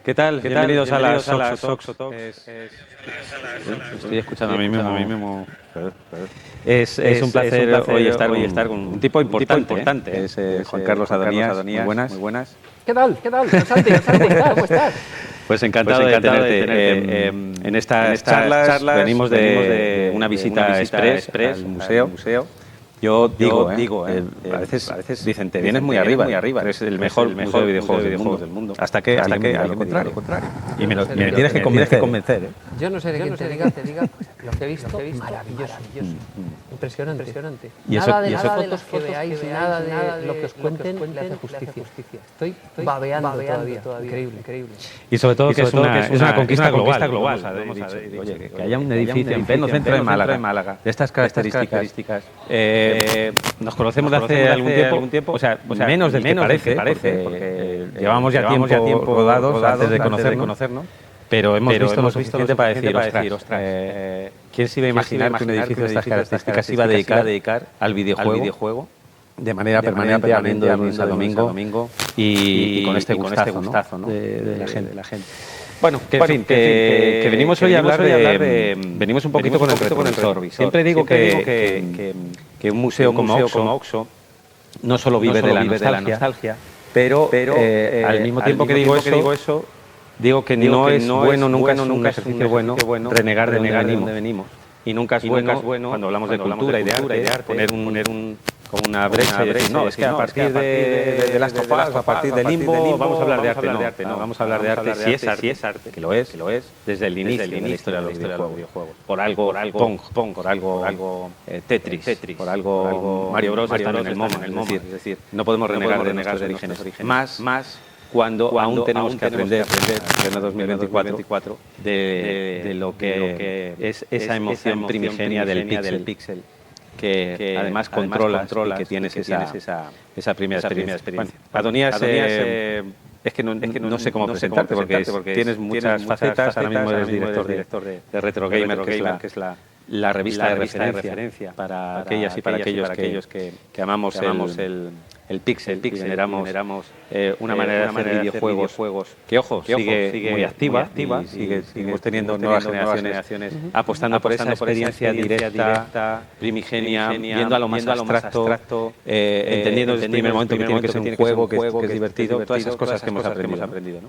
¿Qué tal? Bienvenidos a las Soxo Talks. Estoy escuchando a mí mismo. Es Es un placer hoy hoy estar con un tipo importante, importante, Es Juan Carlos Adonías. Muy buenas. ¿Qué tal? ¿Qué tal? Santi, ¿cómo estás? Pues encantado de tenerte. En estas charlas venimos de una visita express al museo. Yo digo, a veces dicen, te vienes muy arriba, eres el mejor museo de videojuegos del mundo. Hasta que alguien me diga lo contrario. Y me tienes que convencer. Yo no sé de quién te diga, lo que he visto, maravilloso. Impresionante. Y Nada de eso- las fotos que veáis, nada de lo que os cuenten le hace justicia. Estoy babeando todavía. Increíble. Y sobre todo que es una conquista global. global. Oye, que haya un edificio en pleno centro de Málaga de estas características. Nos conocemos de hace algún tiempo, o sea, menos del que parece, porque llevamos ya tiempo rodados antes de conocernos, pero hemos visto lo suficiente para decir, ostras, ¿quién se iba a imaginar que un edificio de estas características se iba a dedicar al videojuego de manera permanente, abriendo de lunes a domingo y con este gustazo, ¿no? de la gente? Bueno, que venimos hoy a hablar de... Venimos un poquito con el retrovisor. Siempre digo que un museo como Oxo no solo vive de la nostalgia, pero al mismo tiempo que digo eso, digo que no es bueno, nunca es un ejercicio bueno renegar de donde venimos. Y nunca es bueno, cuando hablamos de cultura y de arte, poner como una brecha y decir, no, es que a partir de Last of Us, a partir de Limbo, vamos a hablar de arte. No, vamos a hablar de arte si es arte, que lo es, desde el inicio de la historia de los videojuegos. Por algo Pong, por algo Tetris, por algo Mario Bros. Está en el MoMA, es decir, no podemos renegar de nuestros orígenes. Más cuando aún tenemos que aprender en pleno 2024 de lo que es esa emoción primigenia del píxel, que además controlas y que tienes esa primera experiencia. Bueno, Adonías, es que no sé cómo presentarte porque tienes muchas facetas. Ahora mismo eres director de Retro Gamer, que es la revista de referencia para aquellas y para aquellos que amamos el píxel y generamos una manera de hacer videojuegos que, ojo, sigue muy activa, seguimos teniendo nuevas generaciones apostando por esa experiencia directa, primigenia, viendo a lo más abstracto, entendiendo desde el primer momento que tiene que ser un juego, que es divertido, todas esas cosas que hemos aprendido, ¿no?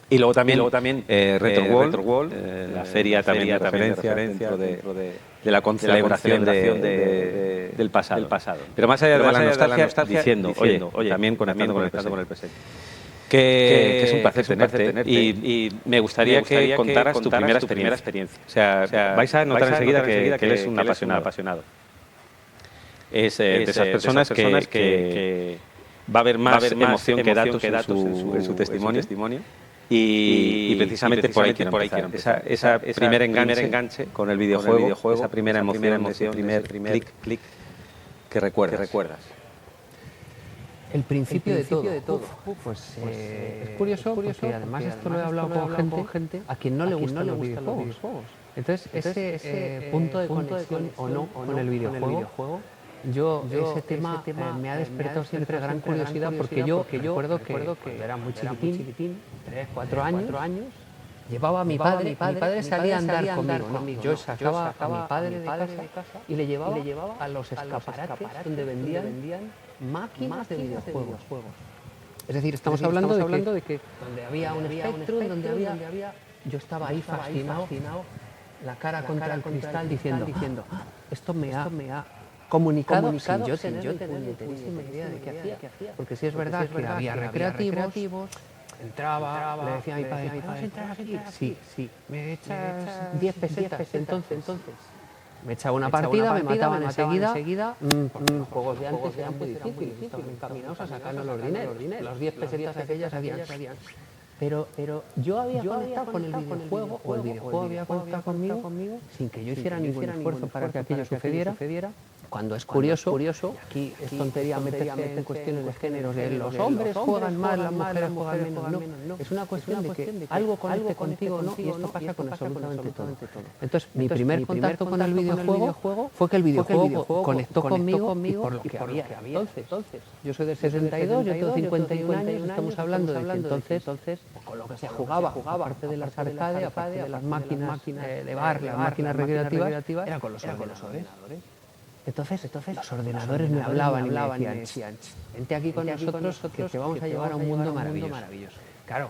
Y luego también Retroworld, la feria también de referencia dentro de la celebración del pasado. Pero más allá de la nostalgia, diciendo, oye, también conectando con el presente. Que es un placer tenerte. Y me gustaría que contaras tu primera experiencia. O sea, vais a notar enseguida que él es un apasionado. Es de esas personas que va a haber más emoción que datos en su testimonio. Y precisamente por ahí quiero empezar. Esa primer enganche con el videojuego, esa primera emoción, ese primer clic que recuerdas. El principio de todo. Pues es curioso porque además esto lo he hablado con gente a quien no le gustan los videojuegos. Entonces, ese punto de conexión o no con el videojuego, ese tema me ha despertado siempre gran curiosidad porque yo recuerdo que era muy chiquitín, 3, 4 años, llevaba a mi padre salía a andar conmigo. Yo sacaba a mi padre de casa y le llevaba a los escaparates donde vendían máquinas de videojuegos. Es decir, estamos hablando de que donde había un Spectrum, donde había... Yo estaba ahí fascinado, la cara contra el cristal diciendo, esto me ha comunicado sin yo tener puñeterísima idea de qué hacía. Porque sí es verdad que había recreativos, entraba, le decía a mi padre, ¿podemos entrar aquí? Sí, me echas 10 pesetas, entonces. Me echaba una partida, me mataban enseguida. Los juegos de antes eran muy difíciles, estaban encaminados a sacarnos los dineros. Los 10 pesetas aquellas habían. Pero yo había conectado con el videojuego, o el videojuego había conectado conmigo, sin que yo hiciera ningún esfuerzo para que aquello sucediera. cuando es curioso, aquí es tontería meterse en cuestiones de géneros, de los hombres juegan más, las mujeres juegan menos, no. Es una cuestión de que algo conecte contigo, ¿no? Y esto pasa con absolutamente todo. Entonces, mi primer contacto con el videojuego fue que el videojuego conectó conmigo y por lo que había. Entonces, yo soy del 62, yo tengo 51 años, estamos hablando de que entonces, con lo que se jugaba, aparte de las arcades, aparte de las máquinas de bar, las máquinas recreativas, era con los ordenadores. Entonces los ordenadores me hablaban y me decían, vente aquí con nosotros que te vamos a llevar a un mundo maravilloso. Claro,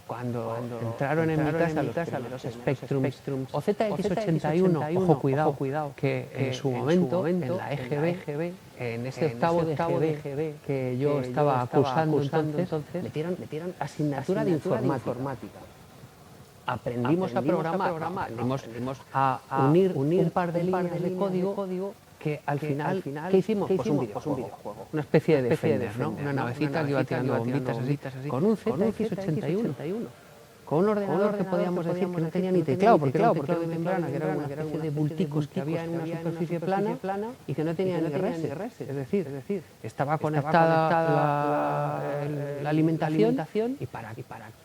cuando entraron en mi casa los Spectrums o ZX81, ojo, cuidado, que en su momento, en la EGB, en ese octavo de EGB que yo estaba cursando entonces, metieron asignatura de informática. Aprendimos a programar, aprendimos a unir un par de líneas de código que al final, ¿qué hicimos? Pues un videojuego, una especie de Defender, ¿no? Una navecita que iba tirando bombitas así, con un ZX81, con un ordenador que podíamos decir que no tenía ni teclado, porque era un teclado de membrana, que era una especie de bulticos que había en una superficie plana y que no tenía ni RS. Es decir, estaba conectada la alimentación y para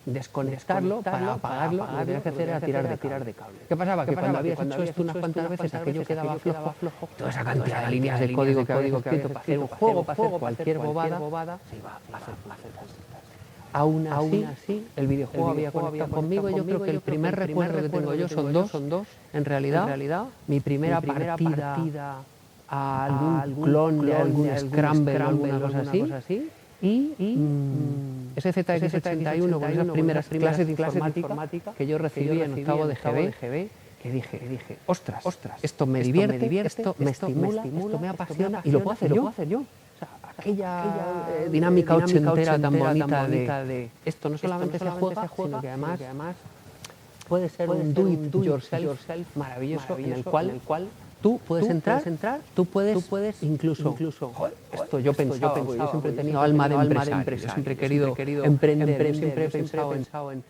desconectarlo, para apagarlo, lo que tenías que hacer era tirar de cable. ¿Qué pasaba? Que cuando habías hecho esto unas cuantas veces, aquello quedaba flojo, toda esa cantidad de líneas de código que habías escrito para hacer un juego, para hacer cualquier bobada, se iba a hacer. Aún así, el videojuego había conectado conmigo. Yo creo que el primer recuerdo que tengo yo son dos. En realidad, mi primera partida a algún clon de algún Scramble o alguna cosa así. Y ese ZX81 con esas primeras clases de informática que yo recibí en octavo de GB, que dije, ostras, esto me divierte, esto me estimula, esto me apasiona y lo puedo hacer yo. Aquella dinámica ochentera tan bonita de esto no solamente se juega, sino que además puede ser un do it yourself maravilloso en el cual tú puedes entrar, tú puedes incluso joder, esto yo pensaba, yo siempre he tenido alma de empresario, yo siempre he querido emprender, siempre he pensado en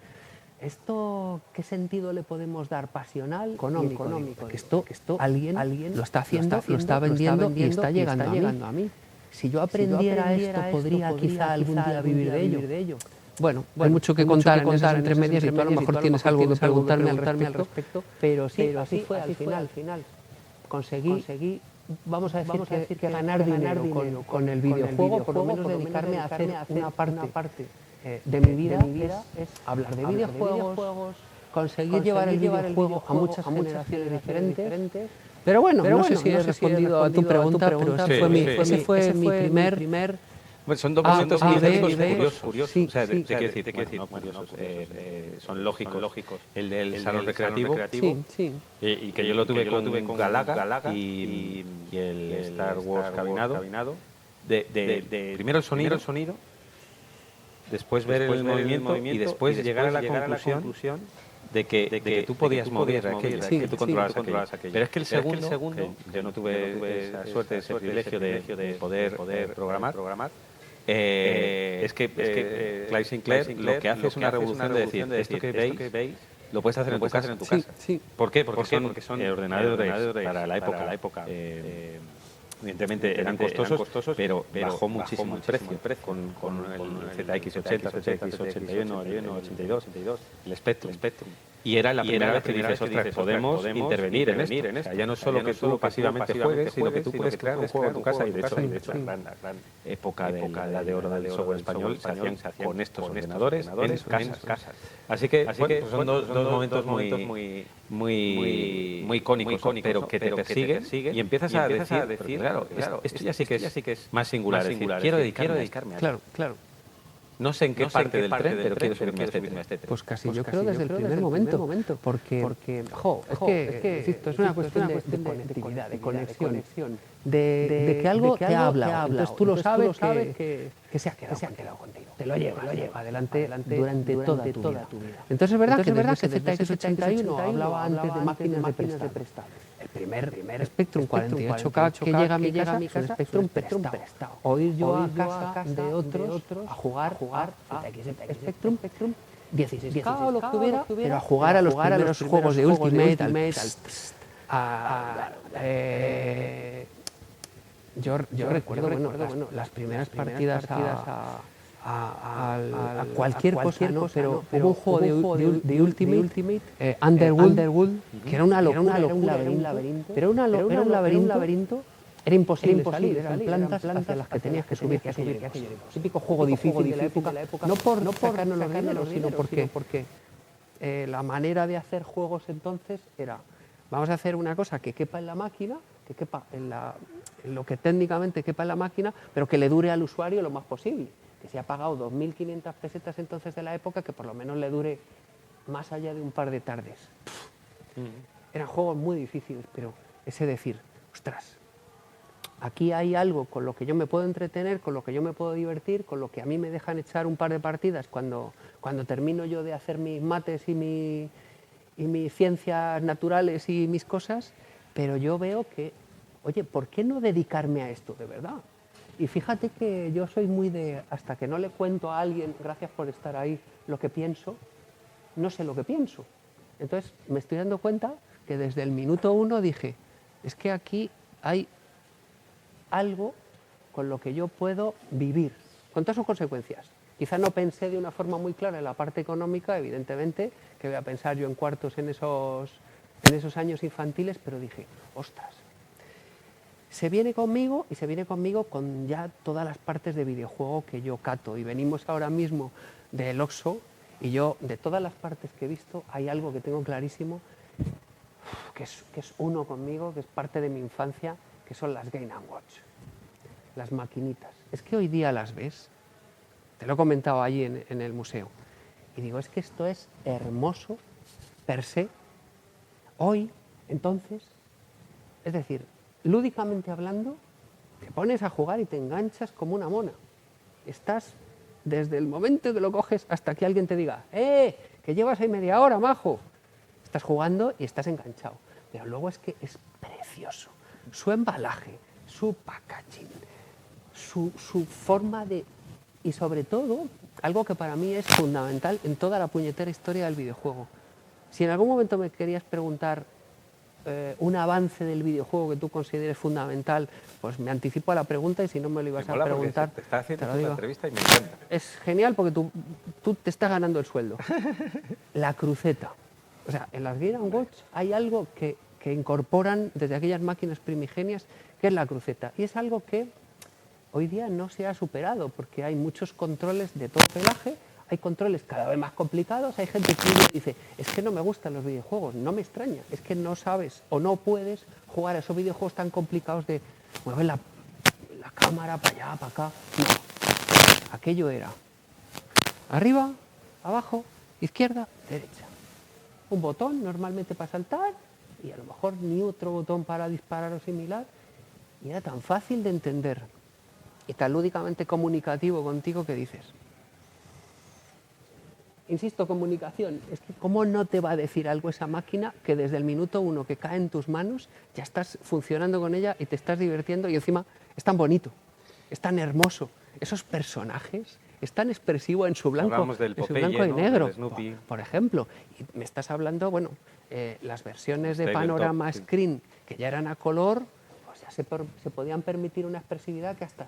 ¿esto qué sentido le podemos dar? ¿Pasional? Económico. Porque esto alguien lo está haciendo, lo está vendiendo y está llegando a mí. Si yo aprendiera esto, podría quizá algún día vivir de ello. Bueno, hay mucho que contar en esas entremedias y tú a lo mejor tienes algo que preguntarme al respecto, pero sí, así fue al final. Conseguí, vamos a decir que ganar dinero con el videojuego, por lo menos dedicarme a hacer una parte de mi vida es hablar de videojuegos, conseguir llevar el videojuego a muchas generaciones diferentes. Pero bueno, no sé si he respondido a tu pregunta, pero ese fue mi primer... Bueno, son dos momentos curiosos. Sí, o sea, te quiero decir, no curiosos, son lógicos. El del salón recreativo, sí. Y que yo lo tuve con Galaga y el Star Wars cabinado. Primero el sonido, después ver el movimiento y después llegar a la conclusión de que tú podías mover aquello, que tú controlabas aquello. Pero es que el segundo, que yo no tuve esa suerte, ese privilegio de poder programar, es que Clive Sinclair lo que hace es una revolución de decir, esto que veis lo puedes hacer en tu casa. Sí. ¿Por qué? Porque son ordenadores para la época. Evidentemente eran costosos, pero bajó muchísimo el precio con el ZX80, ZX81, 82, el Spectrum. Y era la primera vez que dices, ostras, podemos intervenir en esto. O sea, ya no es solo que tú pasivamente juegues, sino que tú puedes crear un juego en tu casa. Y de hecho la gran época de oro del software español se hacían con estos ordenadores en casas. Así que son dos momentos muy icónicos, pero que te persiguen y empiezas a decir, claro, esto ya sí que es más singular. Es decir, quiero dedicarme a esto. Claro. No sé en qué parte del tren, pero quiero subirme a este tren. Pues casi yo creo desde el primer momento, porque es que es una cuestión de conectividad, de conexión, de que algo te habla. Entonces tú lo sabes que se ha quedado contigo. Te lo lleva adelante durante toda tu vida. Entonces es verdad que ZX81 hablaba antes de máquinas de prestado. El primer Spectrum 48K que llega a mi casa es un Spectrum prestado. O ir yo a casa de otros a jugar a Spectrum 16K o lo que hubiera, pero a jugar a los primeros juegos de Ultimate, Yo recuerdo, las primeras partidas a cualquier cosa, ¿no? Pero hubo un juego de Ultimate, Underworld, que era una locura, era un laberinto. Pero era un laberinto. Era imposible salir, eran plantas hacia las que tenías que subir. Típico juego difícil de la época, no por sacarnos los dineros, sino porque la manera de hacer juegos entonces era, vamos a hacer una cosa que quepa en la máquina, que quepa en lo que técnicamente quepa en la máquina, pero que le dure al usuario lo más posible. Que se ha pagado 2.500 pesetas entonces de la época, que por lo menos le dure más allá de un par de tardes. Eran juegos muy difíciles, pero ese decir, ostras, aquí hay algo con lo que yo me puedo entretener, con lo que yo me puedo divertir, con lo que a mí me dejan echar un par de partidas cuando termino yo de hacer mis mates y mis ciencias naturales y mis cosas, pero yo veo que, oye, ¿por qué no dedicarme a esto de verdad? Y fíjate que yo soy muy de, hasta que no le cuento a alguien, gracias por estar ahí, lo que pienso, no sé lo que pienso. Entonces me estoy dando cuenta que desde el minuto 1 dije, es que aquí hay algo con lo que yo puedo vivir, con todas sus consecuencias. Quizá no pensé de una forma muy clara en la parte económica, evidentemente, que voy a pensar yo en cuartos en esos años infantiles, pero dije, ostras, se viene conmigo y se viene conmigo con ya todas las partes de videojuego que yo cato. Y venimos ahora mismo del Oxxo y yo, de todas las partes que he visto, hay algo que tengo clarísimo, que es uno conmigo, que es parte de mi infancia, que son las Game & Watch, las maquinitas. Es que hoy día las ves, te lo he comentado allí en el museo, y digo, es que esto es hermoso per se. Hoy, entonces, es decir, lúdicamente hablando, te pones a jugar y te enganchas como una mona. Estás desde el momento que lo coges hasta que alguien te diga, que llevas ahí media hora, majo. Estás jugando y estás enganchado. Pero luego es que es precioso. Su embalaje, su packaging, su forma de... Y sobre todo, algo que para mí es fundamental en toda la puñetera historia del videojuego. Si en algún momento me querías preguntar un avance del videojuego que tú consideres fundamental, pues me anticipo a la pregunta y si no me lo ibas a preguntar... Te está haciendo una entrevista y me encanta. Es genial porque tú te estás ganando el sueldo. La cruceta. O sea, en las Game & Watch hay algo que incorporan desde aquellas máquinas primigenias, que es la cruceta. Y es algo que hoy día no se ha superado, porque hay muchos controles de todo pelaje, hay controles cada vez más complicados, hay gente que dice, es que no me gustan los videojuegos, no me extraña, es que no sabes o no puedes jugar a esos videojuegos tan complicados de mover la cámara para allá, para acá. No, aquello era arriba, abajo, izquierda, derecha. Un botón normalmente para saltar y a lo mejor ni otro botón para disparar o similar. Y era tan fácil de entender y tan lúdicamente comunicativo contigo que dices, insisto, comunicación, es que ¿cómo no te va a decir algo esa máquina que desde el minuto 1 que cae en tus manos ya estás funcionando con ella y te estás divirtiendo y encima es tan bonito, es tan hermoso, esos personajes, es tan expresivo en su blanco, y negro, por ejemplo. Y me estás hablando, bueno, las versiones de panorama screen que ya eran a color, pues ya se podían permitir una expresividad que hasta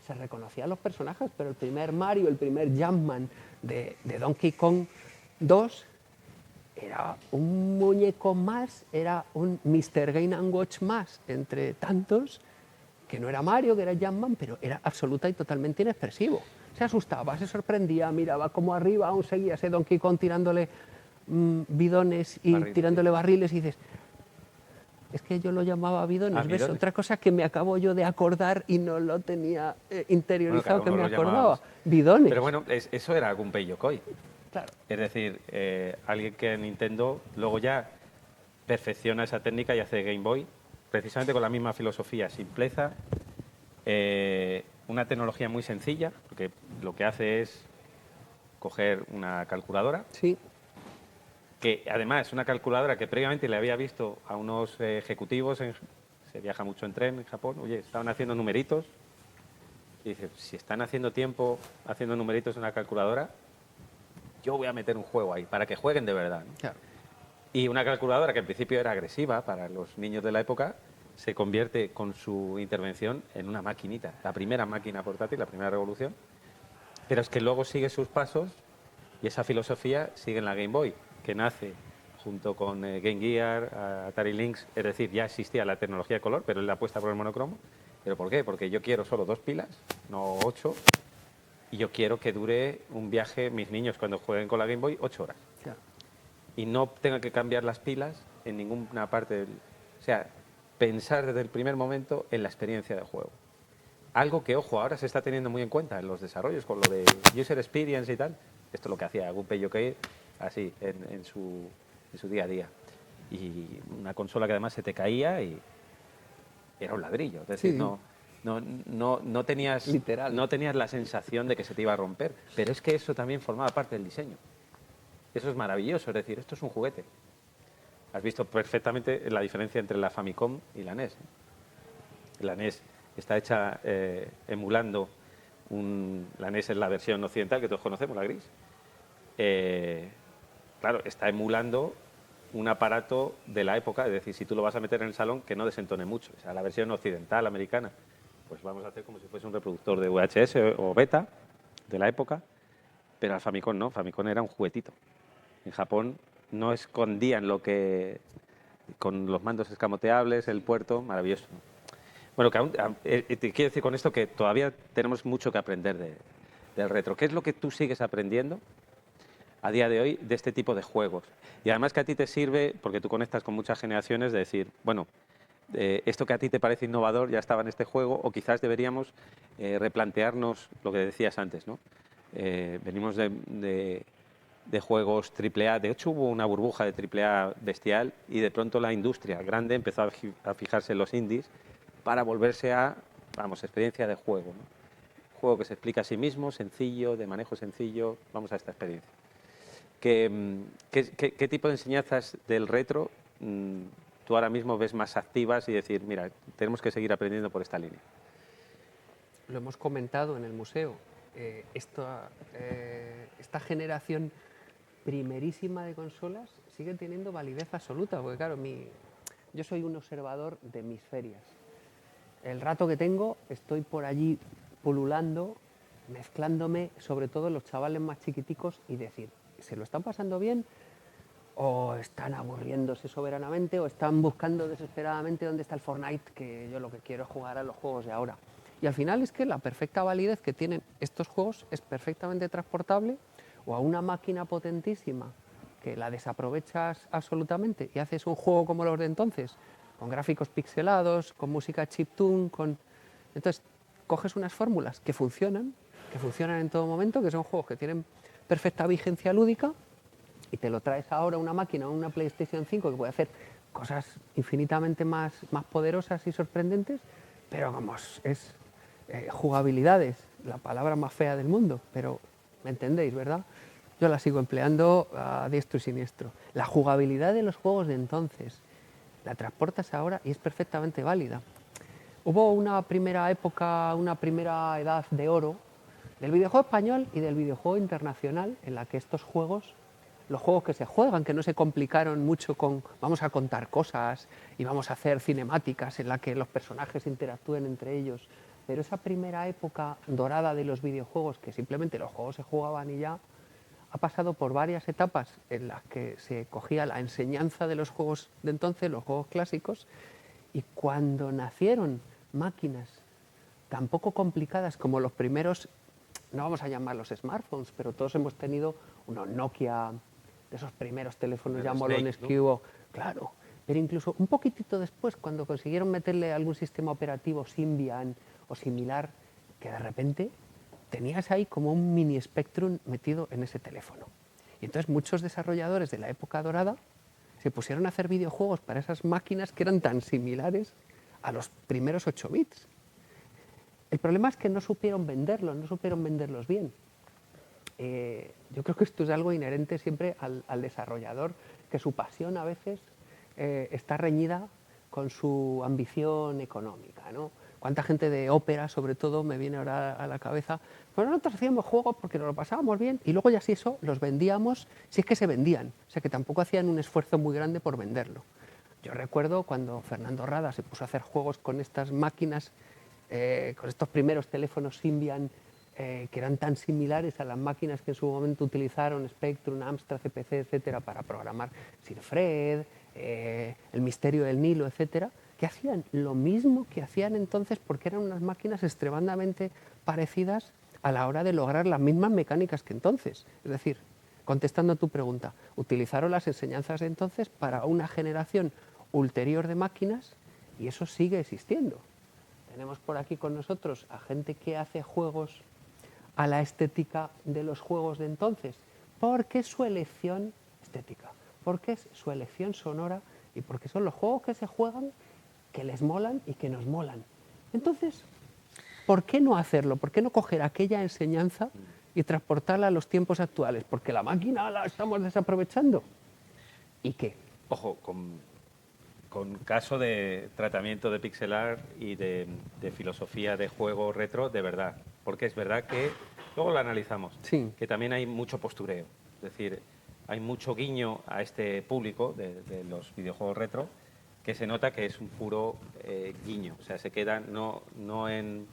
se reconocían los personajes, pero el primer Mario, el primer Jumpman de Donkey Kong 2 era un muñeco más, era un Mr. Game & Watch más, entre tantos, que no era Mario, que era Jumpman, pero era absoluta y totalmente inexpresivo. Se asustaba, se sorprendía, miraba como arriba aún seguía ese Donkey Kong tirándole bidones y tirándole barriles y dices, es que yo lo llamaba bidones, ¿ves? Otra cosa que me acabo yo de acordar y no lo tenía interiorizado, bueno, claro, que me acordaba. Bidones. Pero bueno, eso era Gunpei Yokoi. Claro. Es decir, alguien que en Nintendo luego ya perfecciona esa técnica y hace Game Boy, precisamente con la misma filosofía, simpleza, una tecnología muy sencilla, porque lo que hace es coger una calculadora. Sí. Que además es una calculadora que previamente le había visto a unos ejecutivos, se viaja mucho en tren en Japón, oye, estaban haciendo numeritos, y dice, si están haciendo tiempo haciendo numeritos en una calculadora, yo voy a meter un juego ahí, para que jueguen de verdad, ¿no? Claro. Y una calculadora que en principio era agresiva para los niños de la época, se convierte con su intervención en una maquinita, la primera máquina portátil, la primera revolución, pero es que luego sigue sus pasos y esa filosofía sigue en la Game Boy, que nace junto con Game Gear, Atari Lynx, es decir, ya existía la tecnología de color, pero él la apuesta por el monocromo. ¿Pero por qué? Porque yo quiero solo 2 pilas, no 8, y yo quiero que dure un viaje, mis niños cuando jueguen con la Game Boy, 8 horas. Claro. Y no tenga que cambiar las pilas en ninguna parte del... O sea, pensar desde el primer momento en la experiencia de juego. Algo que, ojo, ahora se está teniendo muy en cuenta en los desarrollos con lo de User Experience y tal. Esto es lo que hacía Gunpei Yokoi así, en su día a día. Y una consola que además se te caía y era un ladrillo. Es decir, Sí. no tenías, Literal. no tenías la sensación de que se te iba a romper. Pero es que eso también formaba parte del diseño. Eso es maravilloso, es decir, esto es un juguete. Has visto perfectamente la diferencia entre la Famicom y la NES. La NES está hecha emulando la NES es la versión occidental que todos conocemos, la gris. Claro, está emulando un aparato de la época, es decir, si tú lo vas a meter en el salón, que no desentone mucho. O sea, la versión occidental, americana, pues vamos a hacer como si fuese un reproductor de VHS o beta de la época, pero al Famicom no, Famicom era un juguetito. En Japón no escondían lo que... con los mandos escamoteables, el puerto, maravilloso. Bueno, que te quiero decir con esto que todavía tenemos mucho que aprender del retro. ¿Qué es lo que tú sigues aprendiendo a día de hoy de este tipo de juegos? Y además que a ti te sirve, porque tú conectas con muchas generaciones, de decir, bueno, esto que a ti te parece innovador ya estaba en este juego, o quizás deberíamos replantearnos lo que decías antes, ¿no? Venimos de juegos AAA. De hecho, hubo una burbuja de AAA bestial y de pronto la industria grande empezó a fijarse en los indies para volverse a, vamos, experiencia de juego, ¿no? Juego que se explica a sí mismo, sencillo, de manejo sencillo. Vamos a esta experiencia. ¿Qué tipo de enseñanzas del retro tú ahora mismo ves más activas y decir, mira, tenemos que seguir aprendiendo por esta línea? Lo hemos comentado en el museo. Esta generación primerísima de consolas sigue teniendo validez absoluta, porque claro, yo soy un observador de mis ferias. El rato que tengo estoy por allí pululando, mezclándome, sobre todo los chavales más chiquiticos, y decir, ¿se lo están pasando bien? ¿O están aburriéndose soberanamente? ¿O están buscando desesperadamente dónde está el Fortnite? Que yo lo que quiero es jugar a los juegos de ahora. Y al final es que la perfecta validez que tienen estos juegos es perfectamente transportable o a una máquina potentísima que la desaprovechas absolutamente y haces un juego como los de entonces, con gráficos pixelados, con música chiptune, entonces coges unas fórmulas que funcionan en todo momento, que son juegos que tienen perfecta vigencia lúdica, y te lo traes ahora a una máquina, una PlayStation 5 que puede hacer cosas infinitamente más poderosas y sorprendentes, pero vamos, es jugabilidades, la palabra más fea del mundo, pero me entendéis, ¿verdad? Yo la sigo empleando a diestro y siniestro. La jugabilidad de los juegos de entonces la transportas ahora y es perfectamente válida. Hubo una primera época, una primera edad de oro del videojuego español y del videojuego internacional, en la que estos juegos, los juegos que se juegan, que no se complicaron mucho con vamos a contar cosas y vamos a hacer cinemáticas en la que los personajes interactúen entre ellos, pero esa primera época dorada de los videojuegos, que simplemente los juegos se jugaban y ya, ha pasado por varias etapas en las que se cogía la enseñanza de los juegos de entonces, los juegos clásicos, y cuando nacieron máquinas tan poco complicadas como los primeros, no vamos a llamarlos smartphones, pero todos hemos tenido unos Nokia, de esos primeros teléfonos ya molones que hubo, claro, pero incluso un poquitito después, cuando consiguieron meterle algún sistema operativo Symbian o similar, que de repente tenías ahí como un mini Spectrum metido en ese teléfono. Y entonces muchos desarrolladores de la época dorada se pusieron a hacer videojuegos para esas máquinas que eran tan similares a los primeros 8 bits. El problema es que no supieron venderlos bien. Yo creo que esto es algo inherente siempre al desarrollador, que su pasión a veces está reñida con su ambición económica, ¿no? ¿Cuánta gente de ópera, sobre todo, me viene ahora a la cabeza? Pues nosotros hacíamos juegos porque nos lo pasábamos bien y luego ya si eso los vendíamos, si es que se vendían. O sea que tampoco hacían un esfuerzo muy grande por venderlo. Yo recuerdo cuando Fernando Rada se puso a hacer juegos con estas máquinas, con estos primeros teléfonos Symbian, que eran tan similares a las máquinas que en su momento utilizaron Spectrum, Amstrad, CPC, etcétera, para programar Sir Fred, El misterio del Nilo, etcétera, que hacían lo mismo que hacían entonces, porque eran unas máquinas extremadamente parecidas a la hora de lograr las mismas mecánicas que entonces. Es decir, contestando a tu pregunta, utilizaron las enseñanzas de entonces para una generación ulterior de máquinas y eso sigue existiendo. Tenemos por aquí con nosotros a gente que hace juegos a la estética de los juegos de entonces, porque su elección estética, porque es su elección sonora y porque son los juegos que se juegan que les molan y que nos molan. Entonces, ¿por qué no hacerlo? ¿Por qué no coger aquella enseñanza y transportarla a los tiempos actuales? Porque la máquina la estamos desaprovechando. ¿Y qué? Ojo, con caso de tratamiento de pixel art y de filosofía de juego retro, de verdad. Porque es verdad que, luego lo analizamos, sí, que también hay mucho postureo. Es decir, hay mucho guiño a este público de los videojuegos retro, que se nota que es un puro guiño. O sea, se queda no en...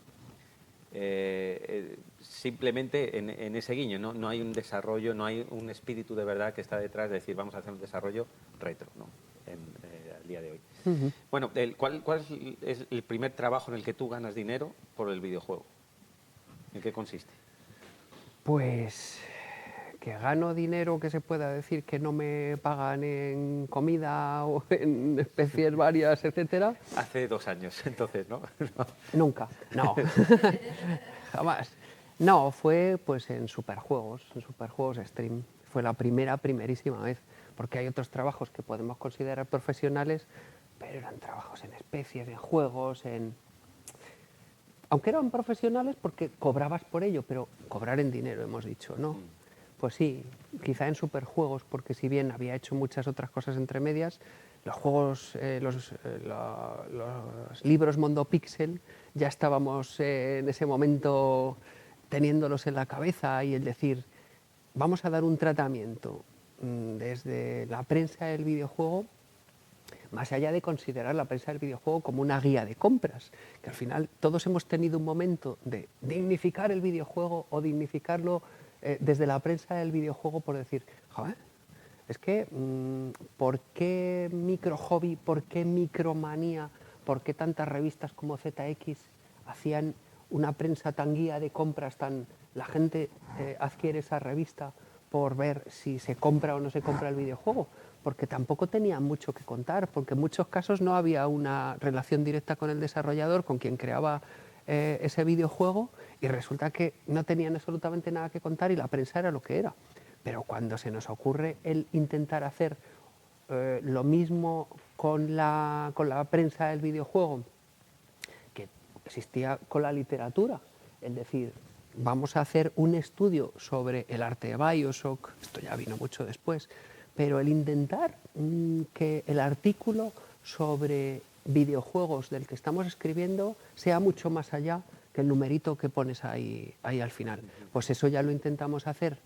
simplemente en ese guiño, no hay un desarrollo, no hay un espíritu de verdad que está detrás de decir vamos a hacer un desarrollo retro, ¿no? Al día de hoy. Bueno, ¿cuál es el primer trabajo en el que tú ganas dinero por el videojuego? ¿En qué consiste? Pues que gano dinero que se pueda decir que no me pagan en comida o en especies varias, etcétera. Hace 2 años, entonces, ¿no? Nunca, no, jamás. No, fue pues en Superjuegos Stream. Fue la primerísima vez, porque hay otros trabajos que podemos considerar profesionales, pero eran trabajos en especies, en juegos, aunque eran profesionales porque cobrabas por ello, pero cobrar en dinero, hemos dicho, ¿no? Pues sí, quizá en Superjuegos, porque si bien había hecho muchas otras cosas entre medias, los juegos, los libros Mondo Pixel, ya estábamos en ese momento teniéndolos en la cabeza y el decir, vamos a dar un tratamiento desde la prensa del videojuego, más allá de considerar la prensa del videojuego como una guía de compras, que al final todos hemos tenido un momento de dignificar el videojuego o dignificarlo desde la prensa del videojuego por decir, joder, es que ¿por qué micro hobby, por qué micromanía, por qué tantas revistas como ZX hacían una prensa tan guía de compras, la gente adquiere esa revista por ver si se compra o no se compra el videojuego? Porque tampoco tenían mucho que contar, porque en muchos casos no había una relación directa con el desarrollador, con quien creaba ese videojuego, y resulta que no tenían absolutamente nada que contar y la prensa era lo que era. Pero cuando se nos ocurre el intentar hacer lo mismo con la prensa del videojuego, que existía con la literatura, es decir, vamos a hacer un estudio sobre el arte de BioShock, esto ya vino mucho después, pero el intentar que el artículo sobre videojuegos del que estamos escribiendo sea mucho más allá que el numerito que pones ahí al final. Pues eso ya lo intentamos hacer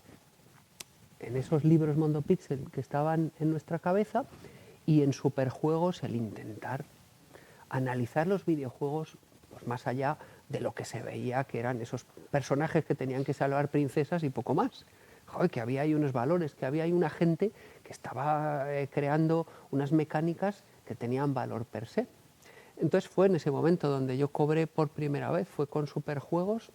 en esos libros Mondo Pixel que estaban en nuestra cabeza, y en Superjuegos el intentar analizar los videojuegos pues más allá de lo que se veía que eran esos personajes que tenían que salvar princesas y poco más. Joder, que había ahí unos valores, que había ahí una gente que estaba creando unas mecánicas que tenían valor per se. Entonces fue en ese momento donde yo cobré por primera vez, fue con Superjuegos,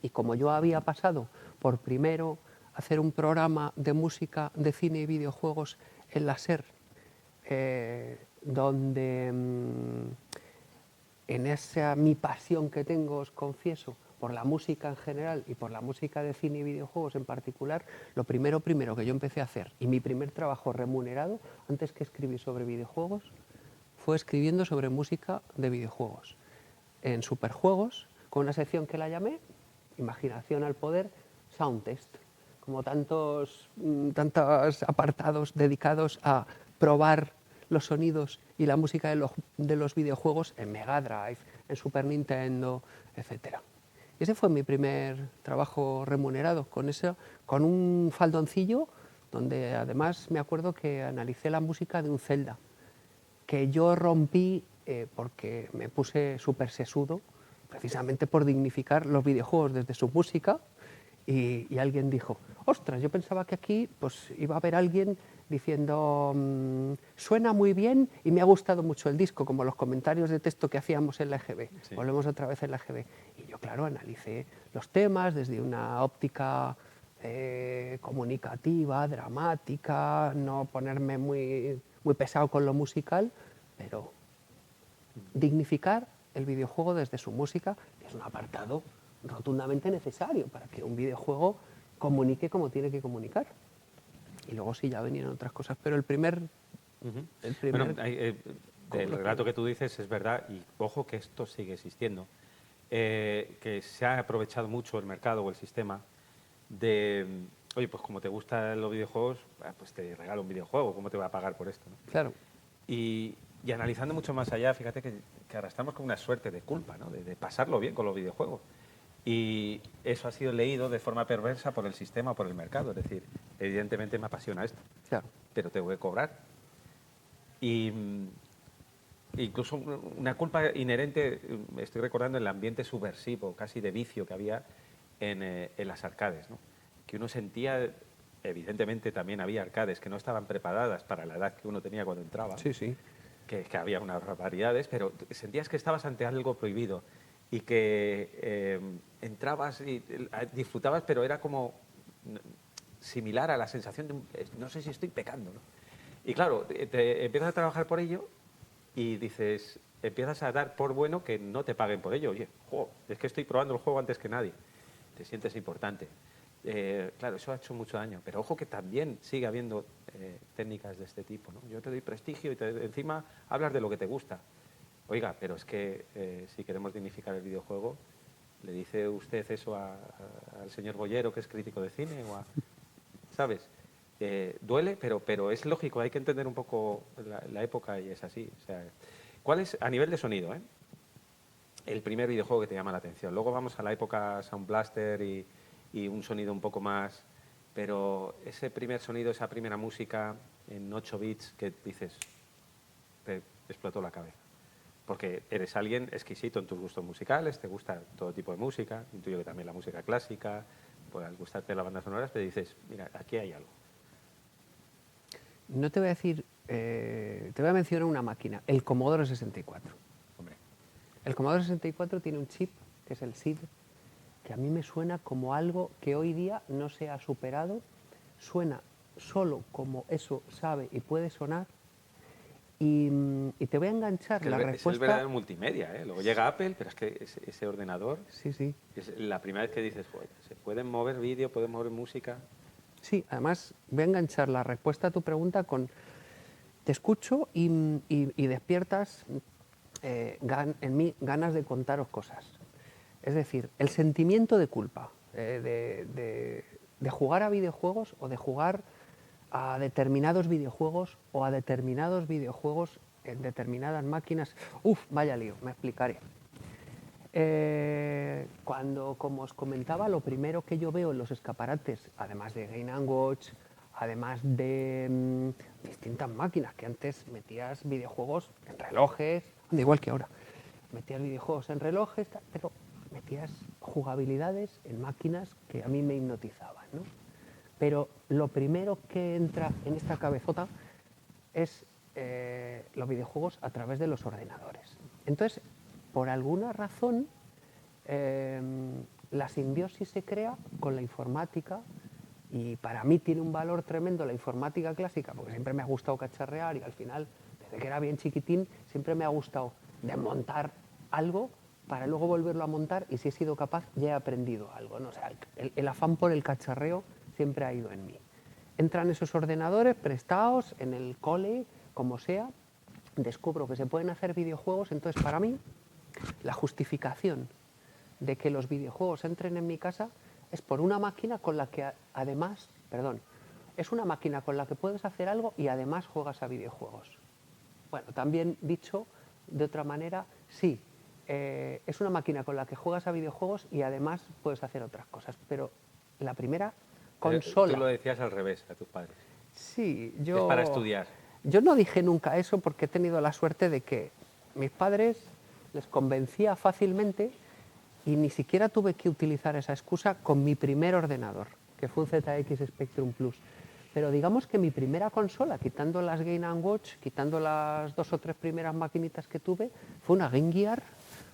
y como yo había pasado por primero hacer un programa de música, de cine y videojuegos en la SER, donde en esa mi pasión que tengo, os confieso, por la música en general y por la música de cine y videojuegos en particular, lo primero que yo empecé a hacer, y mi primer trabajo remunerado, antes que escribir sobre videojuegos, fue escribiendo sobre música de videojuegos. En Superjuegos, con una sección que la llamé Imaginación al Poder, Sound Test, como tantos apartados dedicados a probar los sonidos y la música de los videojuegos en Mega Drive, en Super Nintendo, etc. Ese fue mi primer trabajo remunerado, con un faldoncillo donde además me acuerdo que analicé la música de un Zelda, que yo rompí porque me puse súper sesudo, precisamente por dignificar los videojuegos desde su música, y alguien dijo, ostras, yo pensaba que aquí pues, iba a haber alguien diciendo, suena muy bien y me ha gustado mucho el disco, como los comentarios de texto que hacíamos en la EGB. Sí. Volvemos otra vez en la EGB. Y yo, claro, analicé los temas desde una óptica comunicativa, dramática, no ponerme muy pesado con lo musical, pero dignificar el videojuego desde su música, que es un apartado rotundamente necesario para que un videojuego comunique como tiene que comunicar. Y luego sí, ya venían otras cosas, pero el primer... Bueno, el relato que tú dices es verdad, y ojo que esto sigue existiendo, que se ha aprovechado mucho el mercado o el sistema de, oye, pues como te gustan los videojuegos, pues te regalo un videojuego, ¿cómo te voy a pagar por esto? ¿no? Claro. Y analizando mucho más allá, fíjate que arrastramos con una suerte de culpa, ¿no? de pasarlo bien con los videojuegos. Y eso ha sido leído de forma perversa por el sistema o por el mercado. Es decir, evidentemente me apasiona esto, claro, pero tengo que cobrar. Y incluso una culpa inherente, estoy recordando el ambiente subversivo, casi de vicio que había en las arcades, ¿no? Que uno sentía, evidentemente también había arcades que no estaban preparadas para la edad que uno tenía cuando entraba. Sí, sí. Que había unas barbaridades, pero sentías que estabas ante algo prohibido y que entrabas y disfrutabas, pero era como similar a la sensación de, no sé si estoy pecando, ¿no? Y claro, te empiezas a trabajar por ello y dices, empiezas a dar por bueno que no te paguen por ello. Oye, es que estoy probando el juego antes que nadie. Te sientes importante. Claro, eso ha hecho mucho daño, pero ojo que también sigue habiendo técnicas de este tipo, ¿no? Yo te doy prestigio y encima hablas de lo que te gusta. Oiga, pero es que si queremos dignificar el videojuego, ¿le dice usted eso al señor Bollero, que es crítico de cine? ¿Sabes? Duele, pero es lógico, hay que entender un poco la época y es así. O sea, ¿cuál es, a nivel de sonido, el primer videojuego que te llama la atención? Luego vamos a la época Sound Blaster y un sonido un poco más, pero ese primer sonido, esa primera música en 8 bits que dices, te explotó la cabeza. Porque eres alguien exquisito en tus gustos musicales, te gusta todo tipo de música, intuyo que también la música clásica, puede gustarte las bandas sonoras, pero dices, mira, aquí hay algo. No te voy a decir, te voy a mencionar una máquina, el Commodore 64. Hombre. El Commodore 64 tiene un chip, que es el SID, que a mí me suena como algo que hoy día no se ha superado, suena solo como eso sabe y puede sonar, y te voy a enganchar la respuesta... Es el verdadero multimedia, ¿eh? Luego llega Apple, pero es que ese ordenador... Sí, sí. Es la primera vez que dices, ¿se pueden mover vídeo, pueden mover música? Sí, además voy a enganchar la respuesta a tu pregunta con... Te escucho y despiertas en mí ganas de contaros cosas. Es decir, el sentimiento de culpa, de jugar a videojuegos o de jugar a determinados videojuegos o a determinados videojuegos en determinadas máquinas. Uf, vaya lío, me explicaré. Cuando, como os comentaba, lo primero que yo veo en los escaparates, además de Game & Watch, además de distintas máquinas, que antes metías videojuegos en relojes, igual que ahora, metías videojuegos en relojes, pero metías jugabilidades en máquinas que a mí me hipnotizaban, ¿no? Pero lo primero que entra en esta cabezota es los videojuegos a través de los ordenadores. Entonces, por alguna razón, la simbiosis se crea con la informática y para mí tiene un valor tremendo la informática clásica porque siempre me ha gustado cacharrear y al final, desde que era bien chiquitín, siempre me ha gustado desmontar algo para luego volverlo a montar y si he sido capaz ya he aprendido algo, ¿no? O sea, el afán por el cacharreo siempre ha ido en mí. Entran esos ordenadores prestados en el cole, como sea, descubro que se pueden hacer videojuegos, entonces para mí la justificación de que los videojuegos entren en mi casa es por una máquina con la que además, es una máquina con la que puedes hacer algo y además juegas a videojuegos. Bueno, también dicho de otra manera, sí, es una máquina con la que juegas a videojuegos y además puedes hacer otras cosas, pero la primera consola... Tú lo decías al revés a tus padres. Sí, yo... Es para estudiar. Yo no dije nunca eso porque he tenido la suerte de que mis padres les convencía fácilmente y ni siquiera tuve que utilizar esa excusa con mi primer ordenador, que fue un ZX Spectrum Plus. Pero digamos que mi primera consola, quitando las Game & Watch, quitando las 2 o 3 primeras maquinitas que tuve, fue una Game Gear,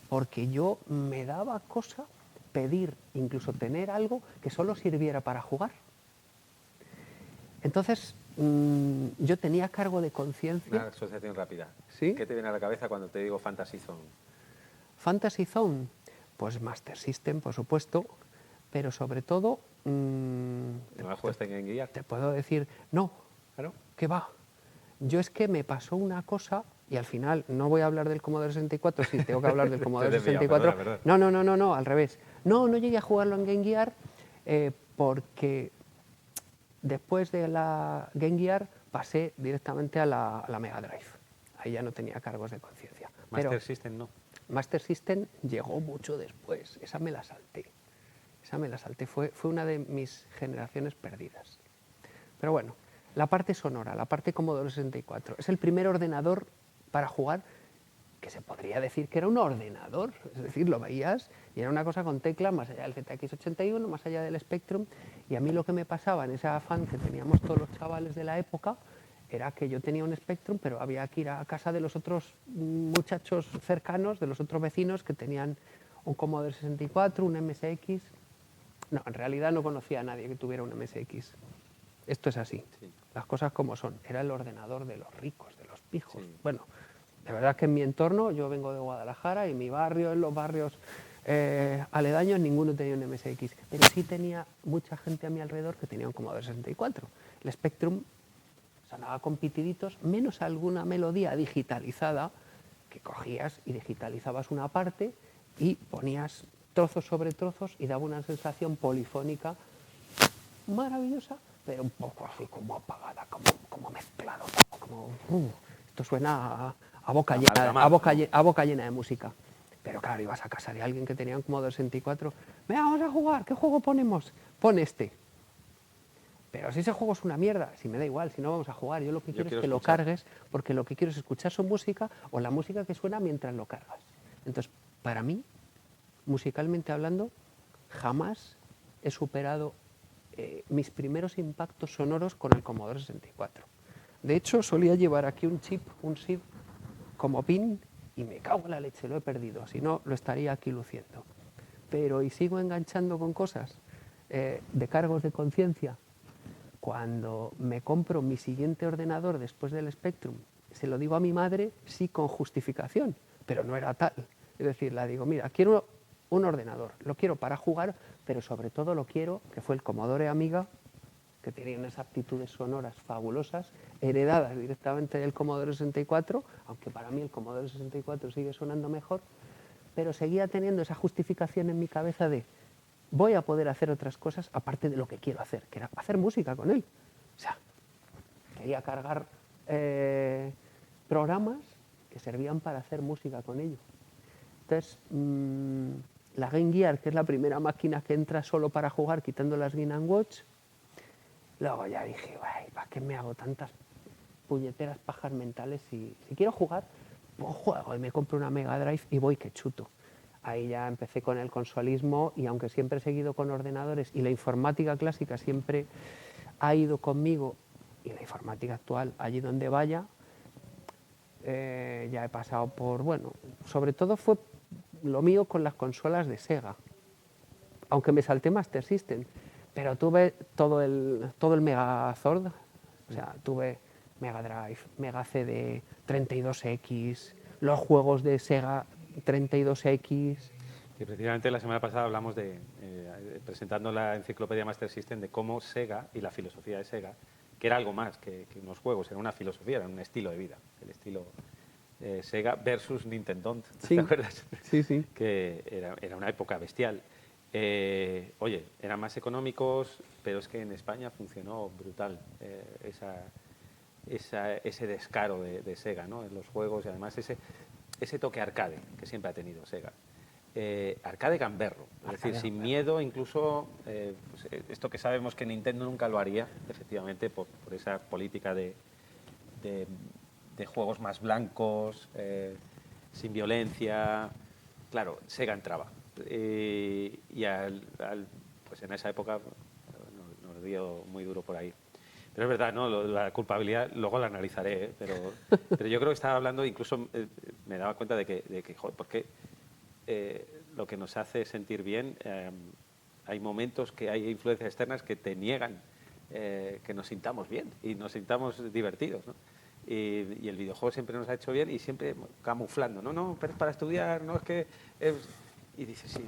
porque yo me daba cosa pedir, incluso tener algo que solo sirviera para jugar. Entonces, yo tenía cargo de conciencia. Una asociación rápida. ¿Sí? ¿Qué te viene a la cabeza cuando te digo Fantasy Zone? Fantasy Zone, pues Master System, por supuesto, pero sobre todo... ¿No la jugaste en Game Gear? Te puedo decir, no, Claro. ¿qué va? Yo es que me pasó una cosa, y al final no voy a hablar del Commodore 64, sí, tengo que hablar del Commodore 64. No, al revés. No llegué a jugarlo en Game Gear porque después de la Game Gear pasé directamente a la Mega Drive. Ahí ya no tenía cargos de conciencia. Master System no. Master System llegó mucho después, esa me la salté. Fue una de mis generaciones perdidas. Pero bueno, la parte sonora, la parte Commodore 64, es el primer ordenador para jugar que se podría decir que era un ordenador, es decir, lo veías y era una cosa con teclas más allá del ZX81, más allá del Spectrum, y a mí lo que me pasaba en ese afán que teníamos todos los chavales de la época era que yo tenía un Spectrum, pero había que ir a casa de los otros muchachos cercanos, de los otros vecinos que tenían un Commodore 64, un MSX. No, en realidad no conocía a nadie que tuviera un MSX. Esto es así, sí. Las cosas como son. Era el ordenador de los ricos, de los pijos. Sí. Bueno, de verdad que en mi entorno, yo vengo de Guadalajara y mi barrio, en los barrios aledaños, ninguno tenía un MSX. Pero sí tenía mucha gente a mi alrededor que tenía un Commodore 64. El Spectrum sonaba con pitiditos, menos alguna melodía digitalizada que cogías y digitalizabas una parte y ponías trozos sobre trozos y daba una sensación polifónica maravillosa, pero un poco así como apagada, como mezclado, como esto suena a boca llena de música. Pero claro, ibas a casa de alguien que tenía un Commodore 64, venga, vamos a jugar, ¿qué juego ponemos? Pon este. Pero si ese juego es una mierda, si me da igual, si no vamos a jugar, yo lo que quiero es que lo cargues, porque lo que quiero es escuchar su música o la música que suena mientras lo cargas. Entonces, para mí, musicalmente hablando, jamás he superado mis primeros impactos sonoros con el Commodore 64. De hecho, solía llevar aquí un SID como pin y me cago en la leche, lo he perdido, si no lo estaría aquí luciendo. Pero y sigo enganchando con cosas de cargos de conciencia. Cuando me compro mi siguiente ordenador después del Spectrum, se lo digo a mi madre, sí con justificación, pero no era tal. Es decir, la digo, mira, quiero un ordenador, lo quiero para jugar, pero sobre todo lo quiero, que fue el Commodore Amiga, que tenía unas aptitudes sonoras fabulosas, heredadas directamente del Commodore 64, aunque para mí el Commodore 64 sigue sonando mejor, pero seguía teniendo esa justificación en mi cabeza de voy a poder hacer otras cosas aparte de lo que quiero hacer, que era hacer música con él. O sea, quería cargar programas que servían para hacer música con ello. Entonces, la Game Gear, que es la primera máquina que entra solo para jugar, quitando las Game & Watch, luego ya dije, ¿para qué me hago tantas puñeteras pajas mentales? Si quiero jugar, pues juego y me compro una Mega Drive y voy que chuto. Ahí ya empecé con el consolismo y aunque siempre he seguido con ordenadores y la informática clásica siempre ha ido conmigo y la informática actual allí donde vaya, ya he pasado por, bueno, sobre todo fue lo mío con las consolas de Sega, aunque me salté Master System, pero tuve todo el Megazord, o sea, tuve Mega Drive, Mega CD, 32X, los juegos de Sega 32X. Y precisamente la semana pasada hablamos presentando la enciclopedia Master System, de cómo Sega y la filosofía de Sega, que era algo más que unos juegos, era una filosofía, era un estilo de vida, el estilo Sega versus Nintendo, ¿te acuerdas? Sí, sí. Que era una época bestial. Oye, eran más económicos, pero es que en España funcionó brutal ese descaro de Sega, ¿no? En los juegos y además ese toque arcade que siempre ha tenido Sega. Arcade gamberro, es decir, sin miedo, incluso pues, esto que sabemos que Nintendo nunca lo haría, efectivamente, por esa política de de juegos más blancos, sin violencia. Claro, Sega entraba. Y pues en esa época nos dio muy duro por ahí. Pero es verdad, ¿no? La culpabilidad luego la analizaré, pero yo creo que estaba hablando, incluso me daba cuenta de que joder, porque lo que nos hace sentir bien, hay momentos que hay influencias externas que te niegan que nos sintamos bien y nos sintamos divertidos, ¿no? Y el videojuego siempre nos ha hecho bien y siempre camuflando, no, pero es para estudiar, no es que... Y dices, sí,